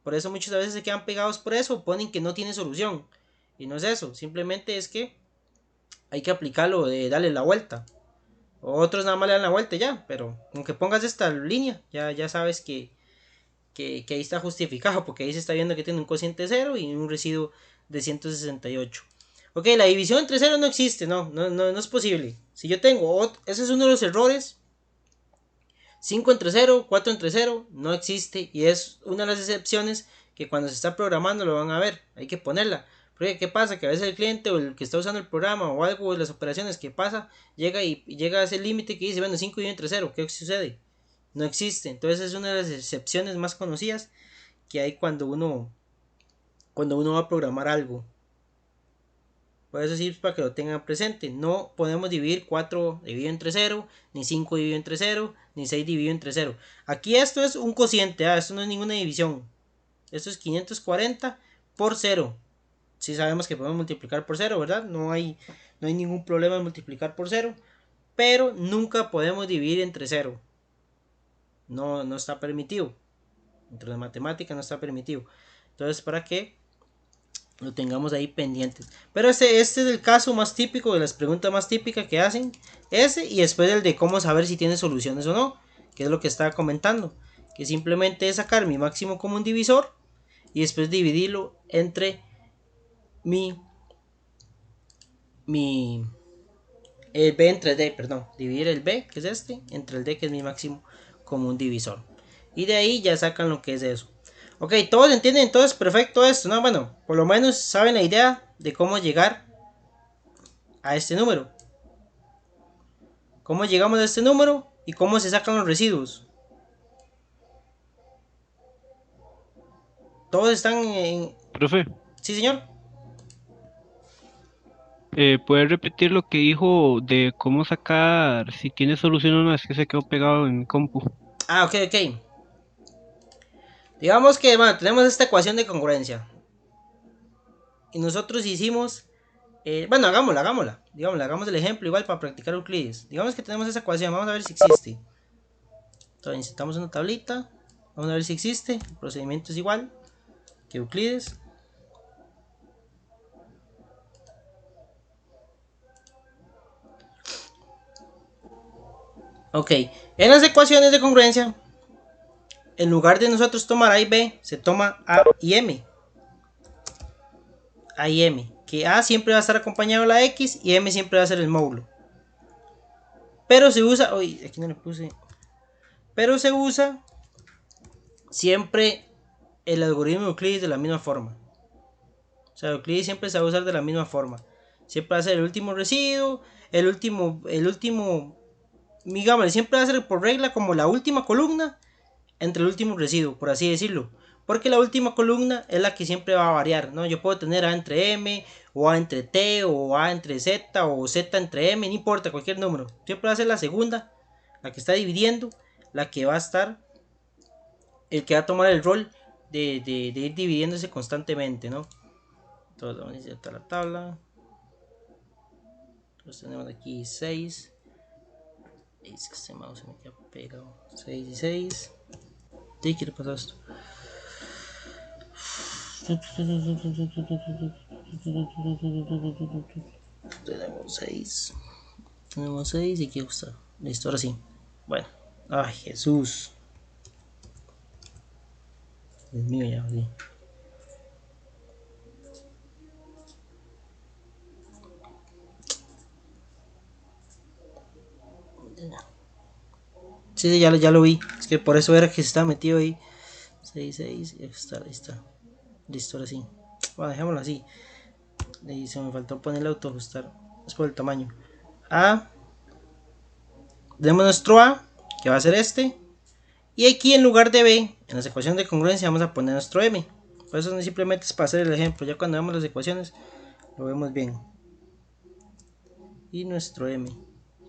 Por eso muchas veces se quedan pegados por eso. Ponen que no tiene solución. Y no es eso. Simplemente es que hay que aplicarlo de darle la vuelta. Otros nada más le dan la vuelta ya. Pero aunque pongas esta línea, ya sabes que ahí está justificado. Porque ahí se está viendo que tiene un cociente 0 y un residuo de 168. Ok, la división entre 0 no existe, no es posible. Si yo tengo, ese es uno de los errores. 5 entre 0, 4 entre 0, no existe. Y es una de las excepciones que cuando se está programando lo van a ver. Hay que ponerla. Porque ¿qué pasa? Que a veces el cliente o el que está usando el programa o algo de las operaciones que pasa, llega a ese límite que dice, bueno, 5 dividido entre 0, ¿qué sucede? No existe. Entonces es una de las excepciones más conocidas que hay cuando uno va a programar algo. Por eso sí, para que lo tengan presente. No podemos dividir 4 dividido entre 0, ni 5 dividido entre 0, ni 6 dividido entre 0. Aquí esto es un cociente, esto no es ninguna división. Esto es 540 por 0. Si sabemos que podemos multiplicar por 0, ¿verdad? No hay ningún problema en multiplicar por 0. Pero nunca podemos dividir entre 0. No está permitido. Dentro de matemática no está permitido. Entonces, ¿para qué? Lo tengamos ahí pendientes. Pero este es el caso más típico, de las preguntas más típicas que hacen. Ese y después el de cómo saber si tiene soluciones o no. Que es lo que estaba comentando. Que simplemente es sacar mi máximo común divisor. Y después dividirlo entre el B entre el D, perdón. Dividir el B, que es este, entre el D, que es mi máximo común divisor. Y de ahí ya sacan lo que es eso. Ok, todos entienden entonces perfecto esto, ¿no? Bueno, por lo menos saben la idea de cómo llegar a este número. Cómo llegamos a este número y cómo se sacan los residuos. Todos están en... Profe, Sí, señor. ¿puede repetir lo que dijo de cómo sacar si tiene solución o no? Es que se quedó pegado en mi compu. Ok. Digamos que, bueno, tenemos esta ecuación de congruencia. Y nosotros hicimos... bueno, hagámosla. Digamos, hagamos el ejemplo igual para practicar Euclides. Digamos que tenemos esa ecuación, vamos a ver si existe. Entonces insertamos una tablita. Vamos a ver si existe. El procedimiento es igual que Euclides. Ok, en las ecuaciones de congruencia, en lugar de nosotros tomar A y B, se toma A y M. A y M. Que A siempre va a estar acompañado de la X y M siempre va a ser el módulo. Pero se usa... Uy, aquí no le puse... Pero se usa siempre el algoritmo de Euclides de la misma forma. O sea, Euclides siempre se va a usar de la misma forma. Siempre va a ser el último residuo, el último, digamos, siempre va a ser por regla como la última columna entre el último residuo, por así decirlo. Porque la última columna es la que siempre va a variar, ¿no? Yo puedo tener A entre M, o A entre T, o A entre Z, o Z entre M, no importa, cualquier número. Siempre va a ser la segunda, la que está dividiendo, la que va a estar, el que va a tomar el rol de ir dividiéndose constantemente, ¿no? Entonces vamos a insertar la tabla. Pues tenemos aquí 6. Es que este mouse se me queda pegado. 6 y 6. ¿Qué le pasa esto? Tenemos 6. Tenemos 6 y aquí está. Listo, ahora sí. Bueno. Ay, Jesús. Dios mío, ya, sí. Sí, ya lo vi. Es que por eso era que se está metido ahí. 6, 6. Ahí está. Listo, ahora sí. Bueno, dejémoslo así. Y se me faltó ponerle autoajustar. Es por el tamaño. A. Tenemos nuestro A, que va a ser este. Y aquí en lugar de B, en las ecuaciones de congruencia, vamos a poner nuestro M. Por eso simplemente es para hacer el ejemplo. Ya cuando vemos las ecuaciones, lo vemos bien. Y nuestro M.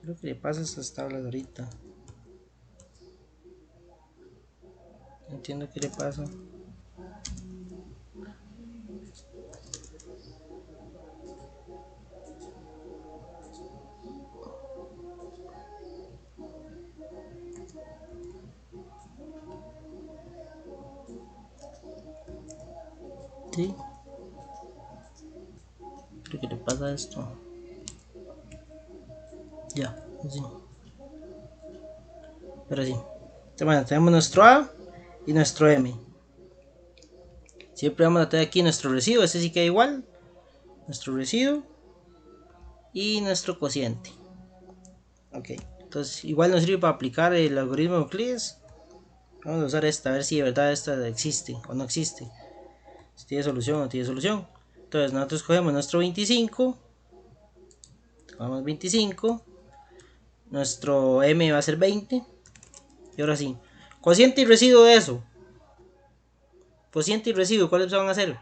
Creo que le pasa a estas tablas ahorita. No entiendo qué le pasa. Sí. Creo que le pasa esto. Ya, así. Pero sí. Bueno, tenemos nuestro A y nuestro M. Siempre vamos a tener aquí nuestro residuo. Este sí queda igual. Nuestro residuo. Y nuestro cociente. Ok. Entonces, igual nos sirve para aplicar el algoritmo de Euclides. Vamos a usar esta, a ver si de verdad esta existe o no existe. Si tiene solución o no tiene solución. Entonces, nosotros cogemos nuestro 25. Tomamos 25. Nuestro M va a ser 20. Y ahora sí. Cociente y residuo de eso. Cociente y residuo, ¿cuáles van a ser?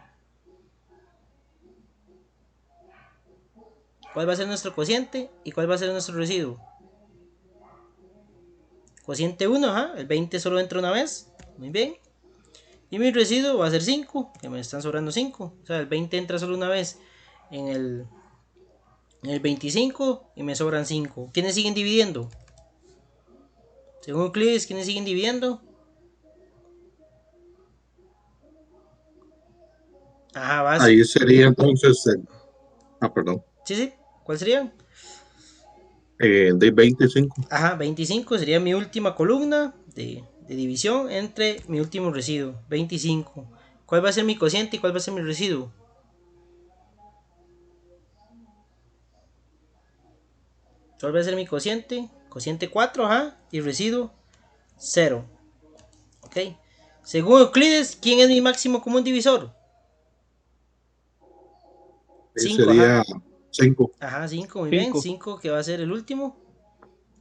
¿Cuál va a ser nuestro cociente y cuál va a ser nuestro residuo? Cociente 1, ajá, el 20 solo entra una vez. Muy bien. Y mi residuo va a ser 5, que me están sobrando 5. O sea, el 20 entra solo una vez en el 25 y me sobran 5. ¿Quiénes siguen dividiendo? Según Euclides, ¿quiénes siguen dividiendo? Ajá, vas. Ahí sería entonces, perdón, Sí, sí. ¿Cuál sería? de 25. Ajá, 25 sería mi última columna de división entre mi último residuo. 25. ¿Cuál va a ser mi cociente y cuál va a ser mi residuo? ¿Cuál va a ser mi cociente? Cociente 4, ajá. Y residuo 0. Ok. Según Euclides, ¿quién es mi máximo común divisor? 5, ajá. Sería 5. Ajá, 5, muy bien. 5. 5 que va a ser el último.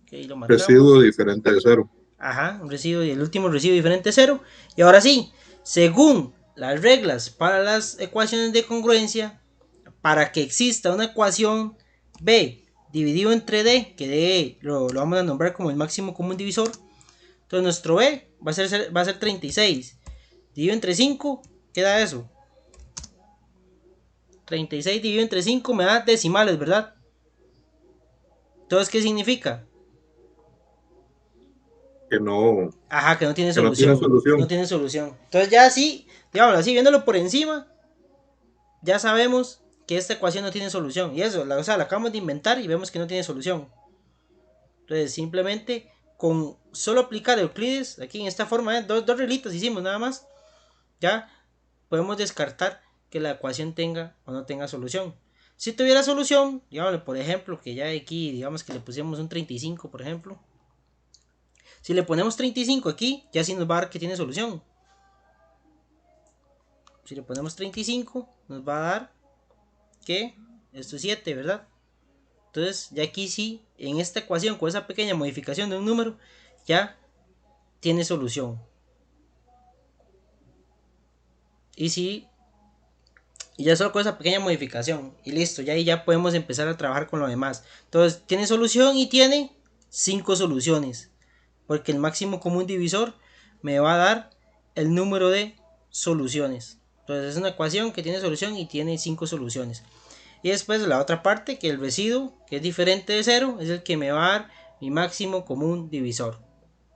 Ok, lo Residuo marcamos. diferente de 0. Ajá, un residuo y el último residuo diferente a 0. Y ahora sí, según las reglas para las ecuaciones de congruencia, para que exista una ecuación B dividido entre D, que D lo vamos a nombrar como el máximo común divisor, entonces nuestro B va a ser 36. Dividido entre 5, queda eso. 36 dividido entre 5 me da decimales, ¿verdad? Entonces, ¿qué significa? Que no, Ajá, que no tiene que no tiene solución. solución. No tiene solución. Entonces ya así, digámoslo así, viéndolo por encima, ya sabemos que esta ecuación no tiene solución. Y eso, o sea, la acabamos de inventar y vemos que no tiene solución. Entonces, simplemente con solo aplicar Euclides, aquí en esta forma, dos reglitas hicimos nada más, ya podemos descartar que la ecuación tenga o no tenga solución. Si tuviera solución, digamos, por ejemplo, que ya aquí, digamos que le pusiéramos un 35, por ejemplo. Si le ponemos 35 aquí, ya sí nos va a dar que tiene solución. Si le ponemos 35, nos va a dar que esto es 7, ¿verdad? Entonces, ya aquí sí, en esta ecuación, con esa pequeña modificación de un número, ya tiene solución. Y sí, y ya solo con esa pequeña modificación, y listo, ya ahí ya podemos empezar a trabajar con lo demás. Entonces, tiene solución y tiene 5 soluciones, porque el máximo común divisor me va a dar el número de soluciones. Entonces, es una ecuación que tiene solución y tiene 5 soluciones. Y después la otra parte, que el residuo, que es diferente de 0, es el que me va a dar mi máximo común divisor.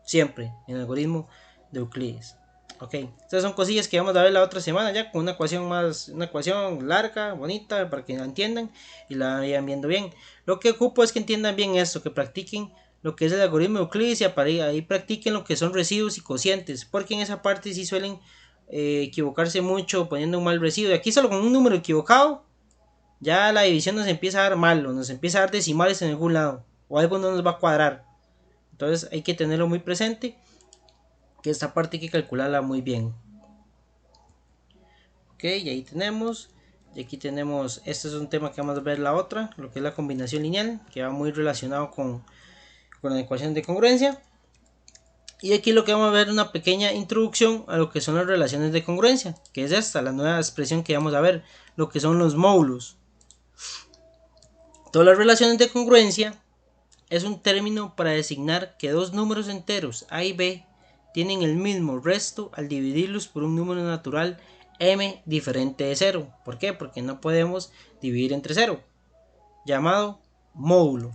Siempre en el algoritmo de Euclides. Ok, estas son cosillas que vamos a ver la otra semana ya con una ecuación larga, bonita, para que la entiendan y la vayan viendo bien. Lo que ocupo es que entiendan bien esto, que practiquen lo que es el algoritmo de Euclides y ahí practiquen lo que son residuos y cocientes, porque en esa parte sí suelen equivocarse mucho poniendo un mal residuo. Y aquí solo con un número equivocado, ya la división nos empieza a dar mal, o nos empieza a dar decimales en algún lado, o algo no nos va a cuadrar. Entonces hay que tenerlo muy presente, que esta parte hay que calcularla muy bien. Ok, y ahí tenemos. Y aquí tenemos, este es un tema que vamos a ver la otra, lo que es la combinación lineal, que va muy relacionado con la ecuación de congruencia. Y aquí lo que vamos a ver es una pequeña introducción a lo que son las relaciones de congruencia, que es esta, la nueva expresión que vamos a ver, lo que son los módulos. Todas las relaciones de congruencia es un término para designar que dos números enteros a y b tienen el mismo resto al dividirlos por un número natural m diferente de 0. ¿Por qué? Porque no podemos dividir entre 0, llamado módulo.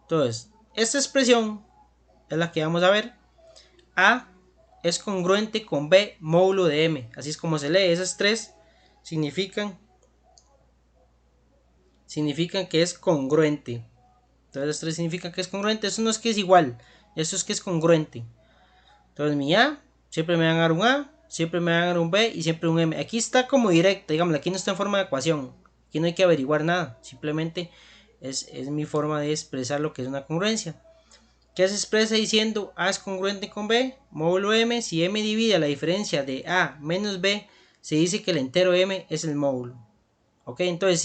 Entonces, esta expresión es la que vamos a ver. A es congruente con b módulo de m. Así es como se lee. Esas tres significan que es congruente. Entonces las tres significan que es congruente. Eso no es que es igual, eso es que es congruente. Entonces mi A siempre me van a dar un A, siempre me van a dar un B y siempre un M. Aquí está como directa, digamos, aquí no está en forma de ecuación. Aquí no hay que averiguar nada, simplemente es mi forma de expresar lo que es una congruencia. ¿Qué se expresa diciendo A es congruente con B? Módulo M, si M divide a la diferencia de A menos B, se dice que el entero M es el módulo. Ok, entonces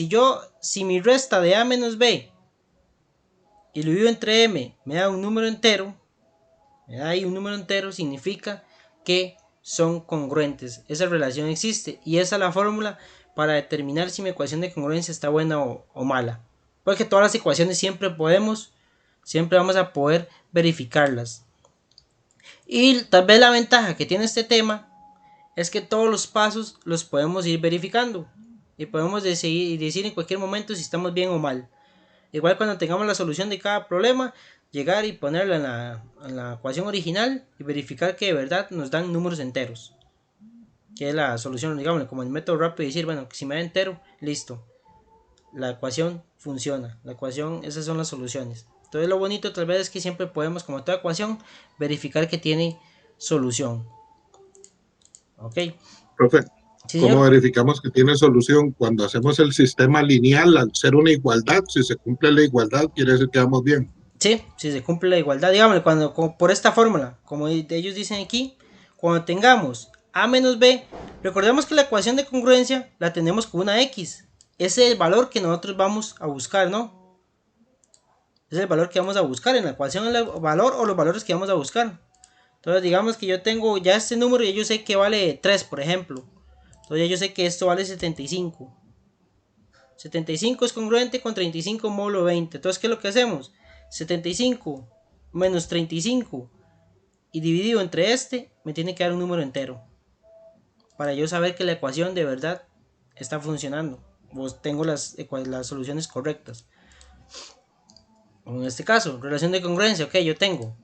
si mi resta de A menos B y lo divido entre m, me da un número entero, significa que son congruentes. Esa relación existe y esa es la fórmula para determinar si mi ecuación de congruencia está buena o mala. Porque todas las ecuaciones siempre vamos a poder verificarlas. Y tal vez la ventaja que tiene este tema es que todos los pasos los podemos ir verificando y podemos decir en cualquier momento si estamos bien o mal. Igual cuando tengamos la solución de cada problema, llegar y ponerla en la ecuación original y verificar que de verdad nos dan números enteros. Que es la solución, digamos, como el método rápido de decir, bueno, si me da entero, listo. La ecuación funciona. Esas son las soluciones. Entonces lo bonito tal vez es que siempre podemos, como toda ecuación, verificar que tiene solución. Ok. Profe, Sí, ¿cómo señor. verificamos que tiene solución? Cuando hacemos el sistema lineal, al ser una igualdad, si se cumple la igualdad, quiere decir que vamos bien. Sí, si se cumple la igualdad, digamos, por esta fórmula, como ellos dicen aquí, cuando tengamos a menos b, recordemos que la ecuación de congruencia la tenemos con una x. Ese es el valor que nosotros vamos a buscar, ¿no? Ese es el valor que vamos a buscar en la ecuación, el valor o los valores que vamos a buscar. Entonces, digamos que yo tengo ya este número y yo sé que vale 3, por ejemplo. Entonces, yo sé que esto vale 75. 75 es congruente con 35 módulo 20. Entonces, ¿qué es lo que hacemos? 75 menos 35 y dividido entre este me tiene que dar un número entero para yo saber que la ecuación de verdad está funcionando o tengo las soluciones correctas. En este caso, relación de congruencia, ok, yo tengo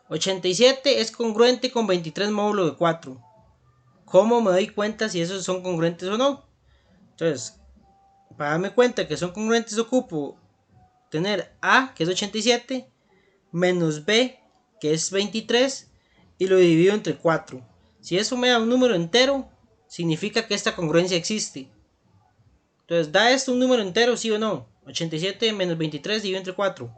87 es congruente con 23 módulo de 4. ¿Cómo me doy cuenta si esos son congruentes o no? Entonces, para darme cuenta que son congruentes ocupo tener A, que es 87, menos B, que es 23, y lo divido entre 4. Si eso me da un número entero, significa que esta congruencia existe. Entonces, ¿da esto un número entero, sí o no? 87 menos 23 dividido entre 4.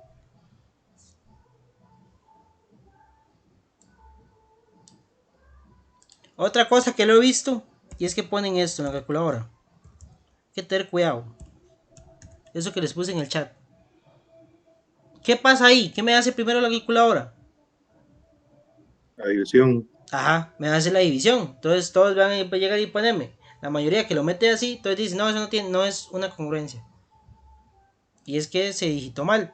Otra cosa que lo he visto, y es que ponen esto en la calculadora. Hay que tener cuidado. Eso que les puse en el chat. ¿Qué pasa ahí? ¿Qué me hace primero la calculadora? La división. Ajá, me hace la división. Entonces todos van a llegar y ponerme. La mayoría que lo mete así, entonces dice, no, eso no es una congruencia. Y es que se digitó mal.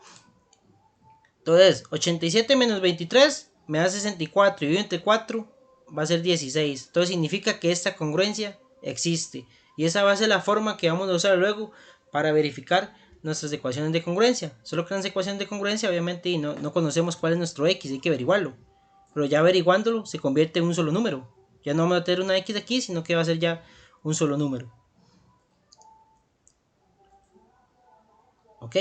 Entonces, 87 menos 23 me da 64 y dividido entre 4 va a ser 16. Entonces significa que esta congruencia existe. Y esa va a ser la forma que vamos a usar luego para verificar nuestras ecuaciones de congruencia. Solo que en las ecuaciones de congruencia obviamente no conocemos cuál es nuestro x, hay que averiguarlo. Pero ya averiguándolo se convierte en un solo número. Ya no vamos a tener una x aquí, sino que va a ser ya un solo número. Ok,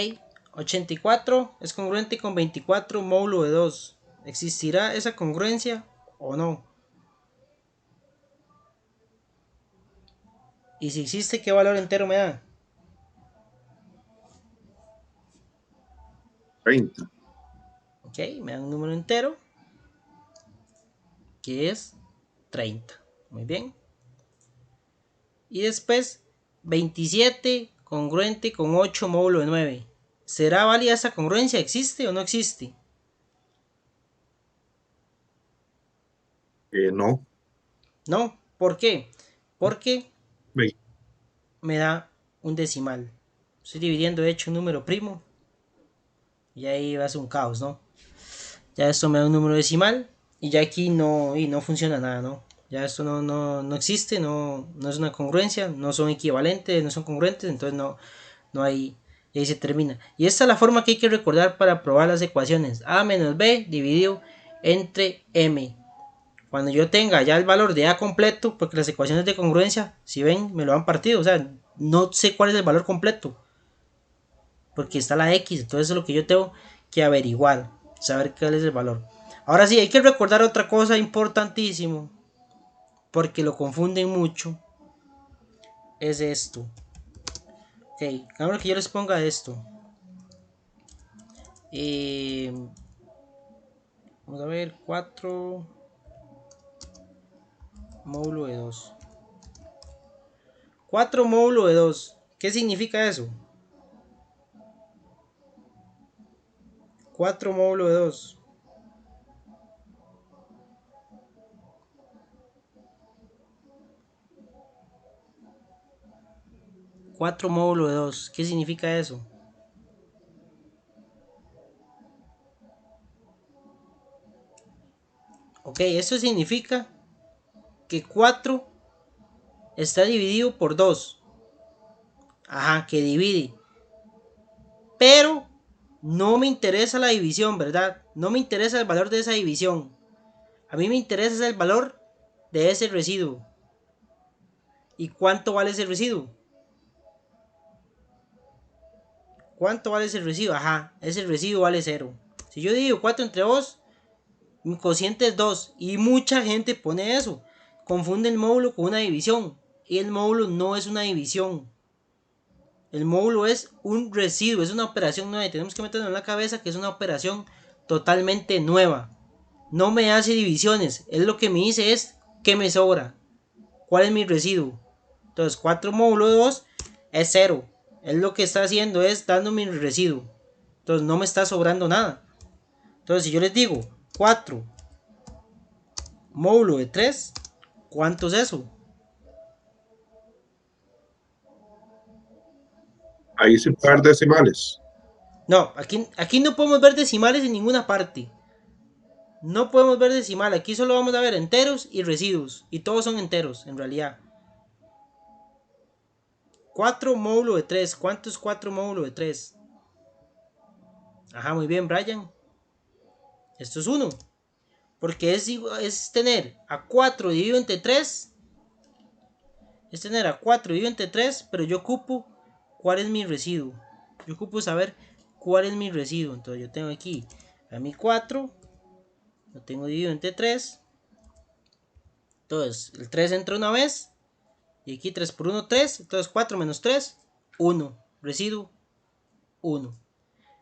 84 es congruente con 24 módulo de 2. ¿Existirá esa congruencia o no? Y si existe, ¿qué valor entero me da? 30. Ok, me da un número entero que es 30. Muy bien. Y después 27 congruente con 8 módulo de 9. ¿Será válida esa congruencia? ¿Existe o no existe? No. No. ¿Por qué? Porque Ve- me da un decimal. Estoy dividiendo de hecho un número primo. Y ahí va a ser un caos, ¿no? Ya esto me da un número decimal. Y ya aquí no funciona nada, ¿no? Ya esto no existe, no es una congruencia, no son equivalentes, no son congruentes, entonces no hay, y ahí se termina. Y esta es la forma que hay que recordar para probar las ecuaciones. A menos B dividido entre M. Cuando yo tenga ya el valor de A completo, porque las ecuaciones de congruencia, si ven, me lo han partido, o sea, no sé cuál es el valor completo, porque está la X, entonces eso es lo que yo tengo que averiguar, saber cuál es el valor. Ahora sí, hay que recordar otra cosa importantísimo, porque lo confunden mucho, es esto. Ok, ahora que yo les ponga esto. Vamos a ver, 4 módulo de 2. 4 módulo de 2. ¿Qué significa eso? 4 módulo de 2. 4 módulo de 2. ¿Qué significa eso? Ok, eso significa que 4 está dividido por 2. Ajá, que divide. Pero no me interesa la división, ¿verdad? No me interesa el valor de esa división. A mí me interesa el valor de ese residuo. ¿Y cuánto vale ese residuo? ¿Cuánto vale ese residuo? Ajá, ese residuo vale 0. Si yo divido 4 entre 2, mi cociente es 2. Y mucha gente pone eso. Confunde el módulo con una división. Y el módulo no es una división. El módulo es un residuo, es una operación nueva. Y tenemos que meternos en la cabeza que es una operación totalmente nueva. No me hace divisiones. Él lo que me dice es qué me sobra. ¿Cuál es mi residuo? Entonces 4 módulo de 2 es 0. Él lo que está haciendo es dándome mi residuo. Entonces no me está sobrando nada. Entonces si yo les digo 4 módulo de 3, ¿cuánto es eso? Ahí sin par decimales. No, aquí no podemos ver decimales en ninguna parte. No podemos ver decimal. Aquí solo vamos a ver enteros y residuos. Y todos son enteros, en realidad. 4 módulo de 3. ¿Cuánto es 4 módulo de 3? Ajá, muy bien, Brian. Esto es 1. Porque es tener a 4 dividido entre 3. Es tener a 4 dividido entre 3. Pero yo ocupo cuál es mi residuo. Yo ocupo saber cuál es mi residuo. Entonces yo tengo aquí a mi 4. Lo tengo dividido entre 3. Entonces el 3 entra una vez. Y aquí 3 por 1, 3. Entonces 4 menos 3, 1. Residuo, 1.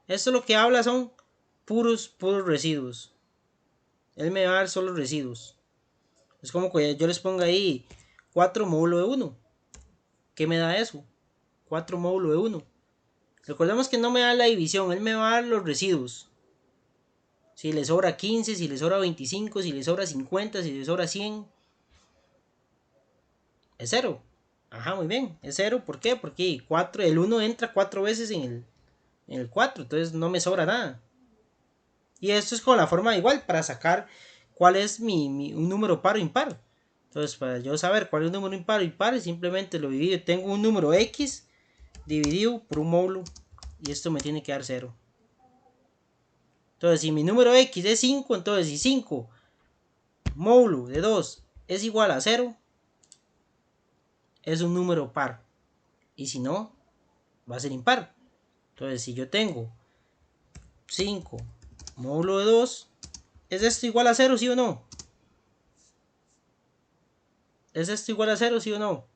Esto lo que habla son puros residuos. Él me va a dar solo residuos. Es como que yo les ponga ahí 4 módulo de 1. ¿Qué me da eso? 4 módulo de 1. Recordemos que no me da la división. Él me va a dar los residuos. Si le sobra 15, si le sobra 25, si le sobra 50, si le sobra 100. Es 0. Ajá, muy bien. Es 0. ¿Por qué? Porque el 1 entra 4 veces en el 4. Entonces no me sobra nada. Y esto es con la forma igual para sacar cuál es un número par o impar. Entonces, para yo saber cuál es el número impar o impar, simplemente lo divido. Tengo un número X dividido por un módulo y esto me tiene que dar 0. Entonces, si mi número X es 5, entonces si 5 módulo de 2 es igual a 0, es un número par. Y si no, va a ser impar. Entonces, si yo tengo 5 módulo de 2, ¿es esto igual a 0, sí o no? ¿Es esto igual a 0, sí o no?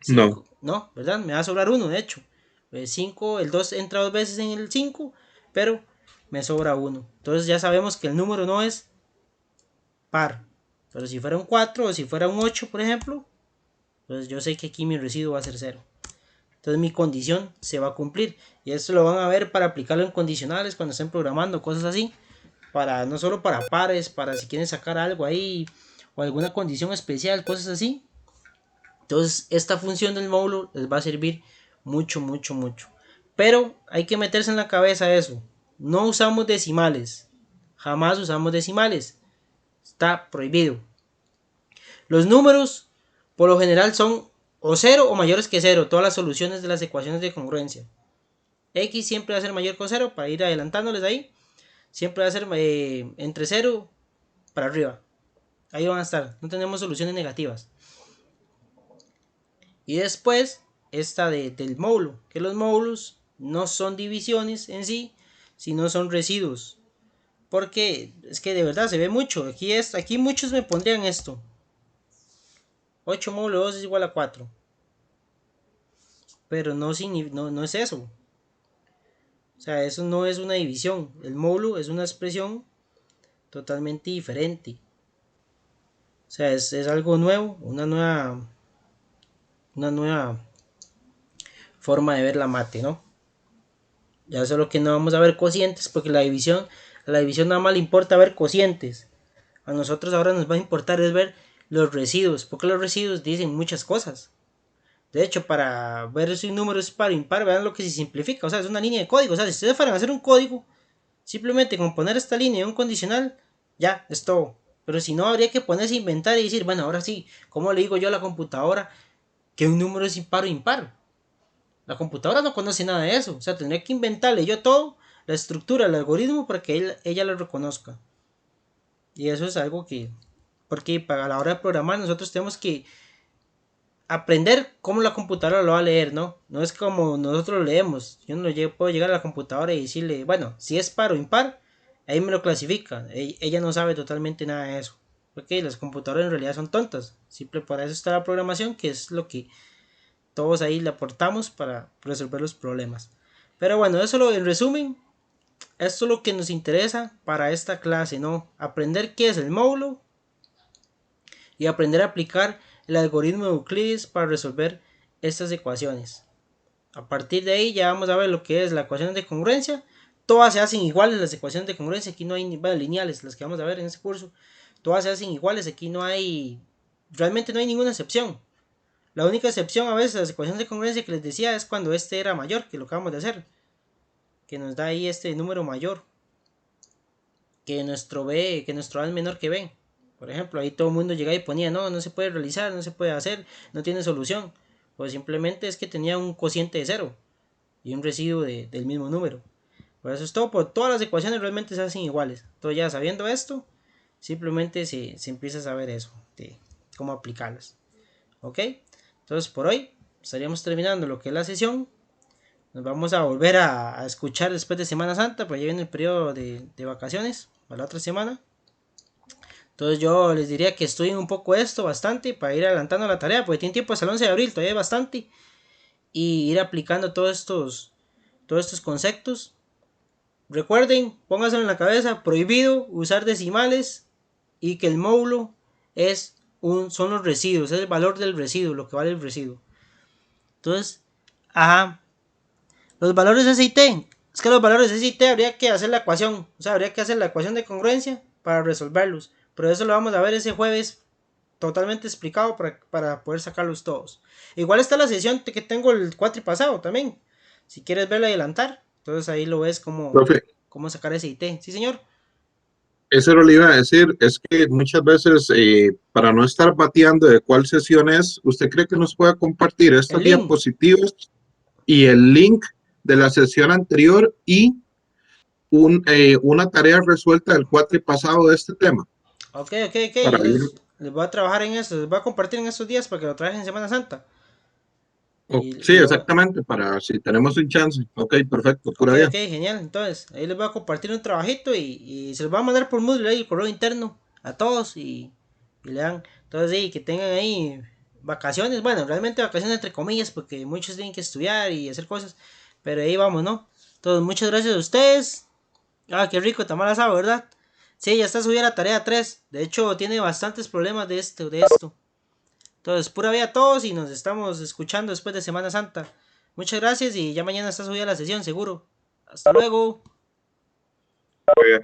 5, no, ¿verdad? Me va a sobrar 1, de hecho. 5, el 2 entra 2 veces en el 5, pero me sobra 1. Entonces ya sabemos que el número no es par. Pero si fuera un 4 o si fuera un 8, por ejemplo, pues yo sé que aquí mi residuo va a ser 0. Entonces mi condición se va a cumplir. Y esto lo van a ver para aplicarlo en condicionales cuando estén programando, cosas así. Para, no solo para pares, para si quieren sacar algo ahí o alguna condición especial, cosas así. Entonces esta función del módulo les va a servir mucho, mucho, mucho. Pero hay que meterse en la cabeza eso. No usamos decimales. Jamás usamos decimales. Está prohibido. Los números por lo general son o 0 o mayores que 0. Todas las soluciones de las ecuaciones de congruencia. X siempre va a ser mayor que 0 para ir adelantándoles ahí. Siempre va a ser entre 0 para arriba. Ahí van a estar. No tenemos soluciones negativas. Y después esta del módulo. Que los módulos no son divisiones en sí, sino son residuos. Porque es que de verdad se ve mucho. Aquí muchos me pondrían esto. 8 módulo 2 es igual a 4. Pero no es eso. O sea, eso no es una división. El módulo es una expresión totalmente diferente. O sea, es algo nuevo, una nueva forma de ver la mate, ¿no? Ya solo que no vamos a ver cocientes porque a la división nada más le importa ver cocientes. A nosotros ahora nos va a importar es ver los residuos, porque los residuos dicen muchas cosas. De hecho, para ver si un número es par o impar, vean lo que se simplifica. O sea, es una línea de código. O sea, si ustedes fueran a hacer un código, simplemente con poner esta línea y un condicional, ya, es todo. Pero si no, habría que ponerse a inventar y decir, bueno, ahora sí, ¿cómo le digo yo a la computadora que un número es impar o impar? La computadora no conoce nada de eso. O sea, tendría que inventarle yo todo, la estructura, el algoritmo, para que ella lo reconozca. Y eso es algo que, porque para la hora de programar nosotros tenemos que aprender cómo la computadora lo va a leer, ¿no? No es como nosotros lo leemos. Yo no puedo llegar a la computadora y decirle, bueno, si es par o impar, ahí me lo clasifica. Ella no sabe totalmente nada de eso. Porque las computadoras en realidad son tontas. Simple para eso está la programación, que es lo que todos ahí le aportamos para resolver los problemas. Pero bueno, en resumen, esto es lo que nos interesa para esta clase, ¿no? Aprender qué es el módulo y aprender a aplicar el algoritmo de Euclides para resolver estas ecuaciones. A partir de ahí ya vamos a ver lo que es la ecuación de congruencia. Todas se hacen iguales las ecuaciones de congruencia. Aquí no hay lineales, las que vamos a ver en este curso. Todas se hacen iguales. Aquí realmente no hay ninguna excepción. La única excepción a veces a las ecuaciones de congruencia que les decía es cuando este era mayor, que lo acabamos de hacer. Que nos da ahí este número mayor. Que nuestro A es menor que B. Por ejemplo, ahí todo el mundo llegaba y ponía, no se puede realizar, no se puede hacer, no tiene solución. Pues simplemente es que tenía un cociente de 0 y un residuo del mismo número. Por eso es todo, por todas las ecuaciones realmente se hacen iguales. Entonces ya sabiendo esto, simplemente se empieza a saber eso, de cómo aplicarlas. ¿Ok? Entonces por hoy estaríamos terminando lo que es la sesión. Nos vamos a volver a escuchar después de Semana Santa, pues ya viene el periodo de vacaciones, para la otra semana. Entonces yo les diría que estudien un poco esto bastante para ir adelantando la tarea, porque tienen tiempo hasta el 11 de abril, todavía hay bastante. Y ir aplicando todos estos conceptos. Recuerden, pónganse en la cabeza, prohibido usar decimales y que el módulo son los residuos, es el valor del residuo, lo que vale el residuo. Entonces, los valores SIT, es que los valores SIT habría que hacer la ecuación, o sea, habría que hacer la ecuación de congruencia para resolverlos. Pero eso lo vamos a ver ese jueves totalmente explicado para poder sacarlos todos. Igual está la sesión que tengo el cuatri pasado también. Si quieres verla adelantar, entonces ahí lo ves cómo sacar ese IT. Sí, señor. Eso lo iba a decir, es que muchas veces para no estar bateando de cuál sesión es, ¿usted cree que nos pueda compartir estas El link. diapositivas y el link de la sesión anterior y una tarea resuelta del cuatri pasado de este tema? Ok, Para yo ir, les voy a trabajar en eso, les voy a compartir en estos días para que lo trabajen en Semana Santa. sí, Y lo, exactamente, para si tenemos un chance. Ok, perfecto, pura vida. genial. Entonces, ahí les voy a compartir un trabajito y se los voy a mandar por Moodle ahí, el correo interno a todos y le dan. Entonces, sí, que tengan ahí vacaciones. Bueno, realmente vacaciones entre comillas, porque muchos tienen que estudiar y hacer cosas. Pero ahí vamos, ¿no? Entonces, muchas gracias a ustedes. Ah, qué rico, tamal asado, ¿verdad? Sí, ya está subida la tarea 3. De hecho, tiene bastantes problemas de esto. Entonces, pura vida a todos y nos estamos escuchando después de Semana Santa. Muchas gracias y ya mañana está subida la sesión, seguro. Hasta luego. Muy bien.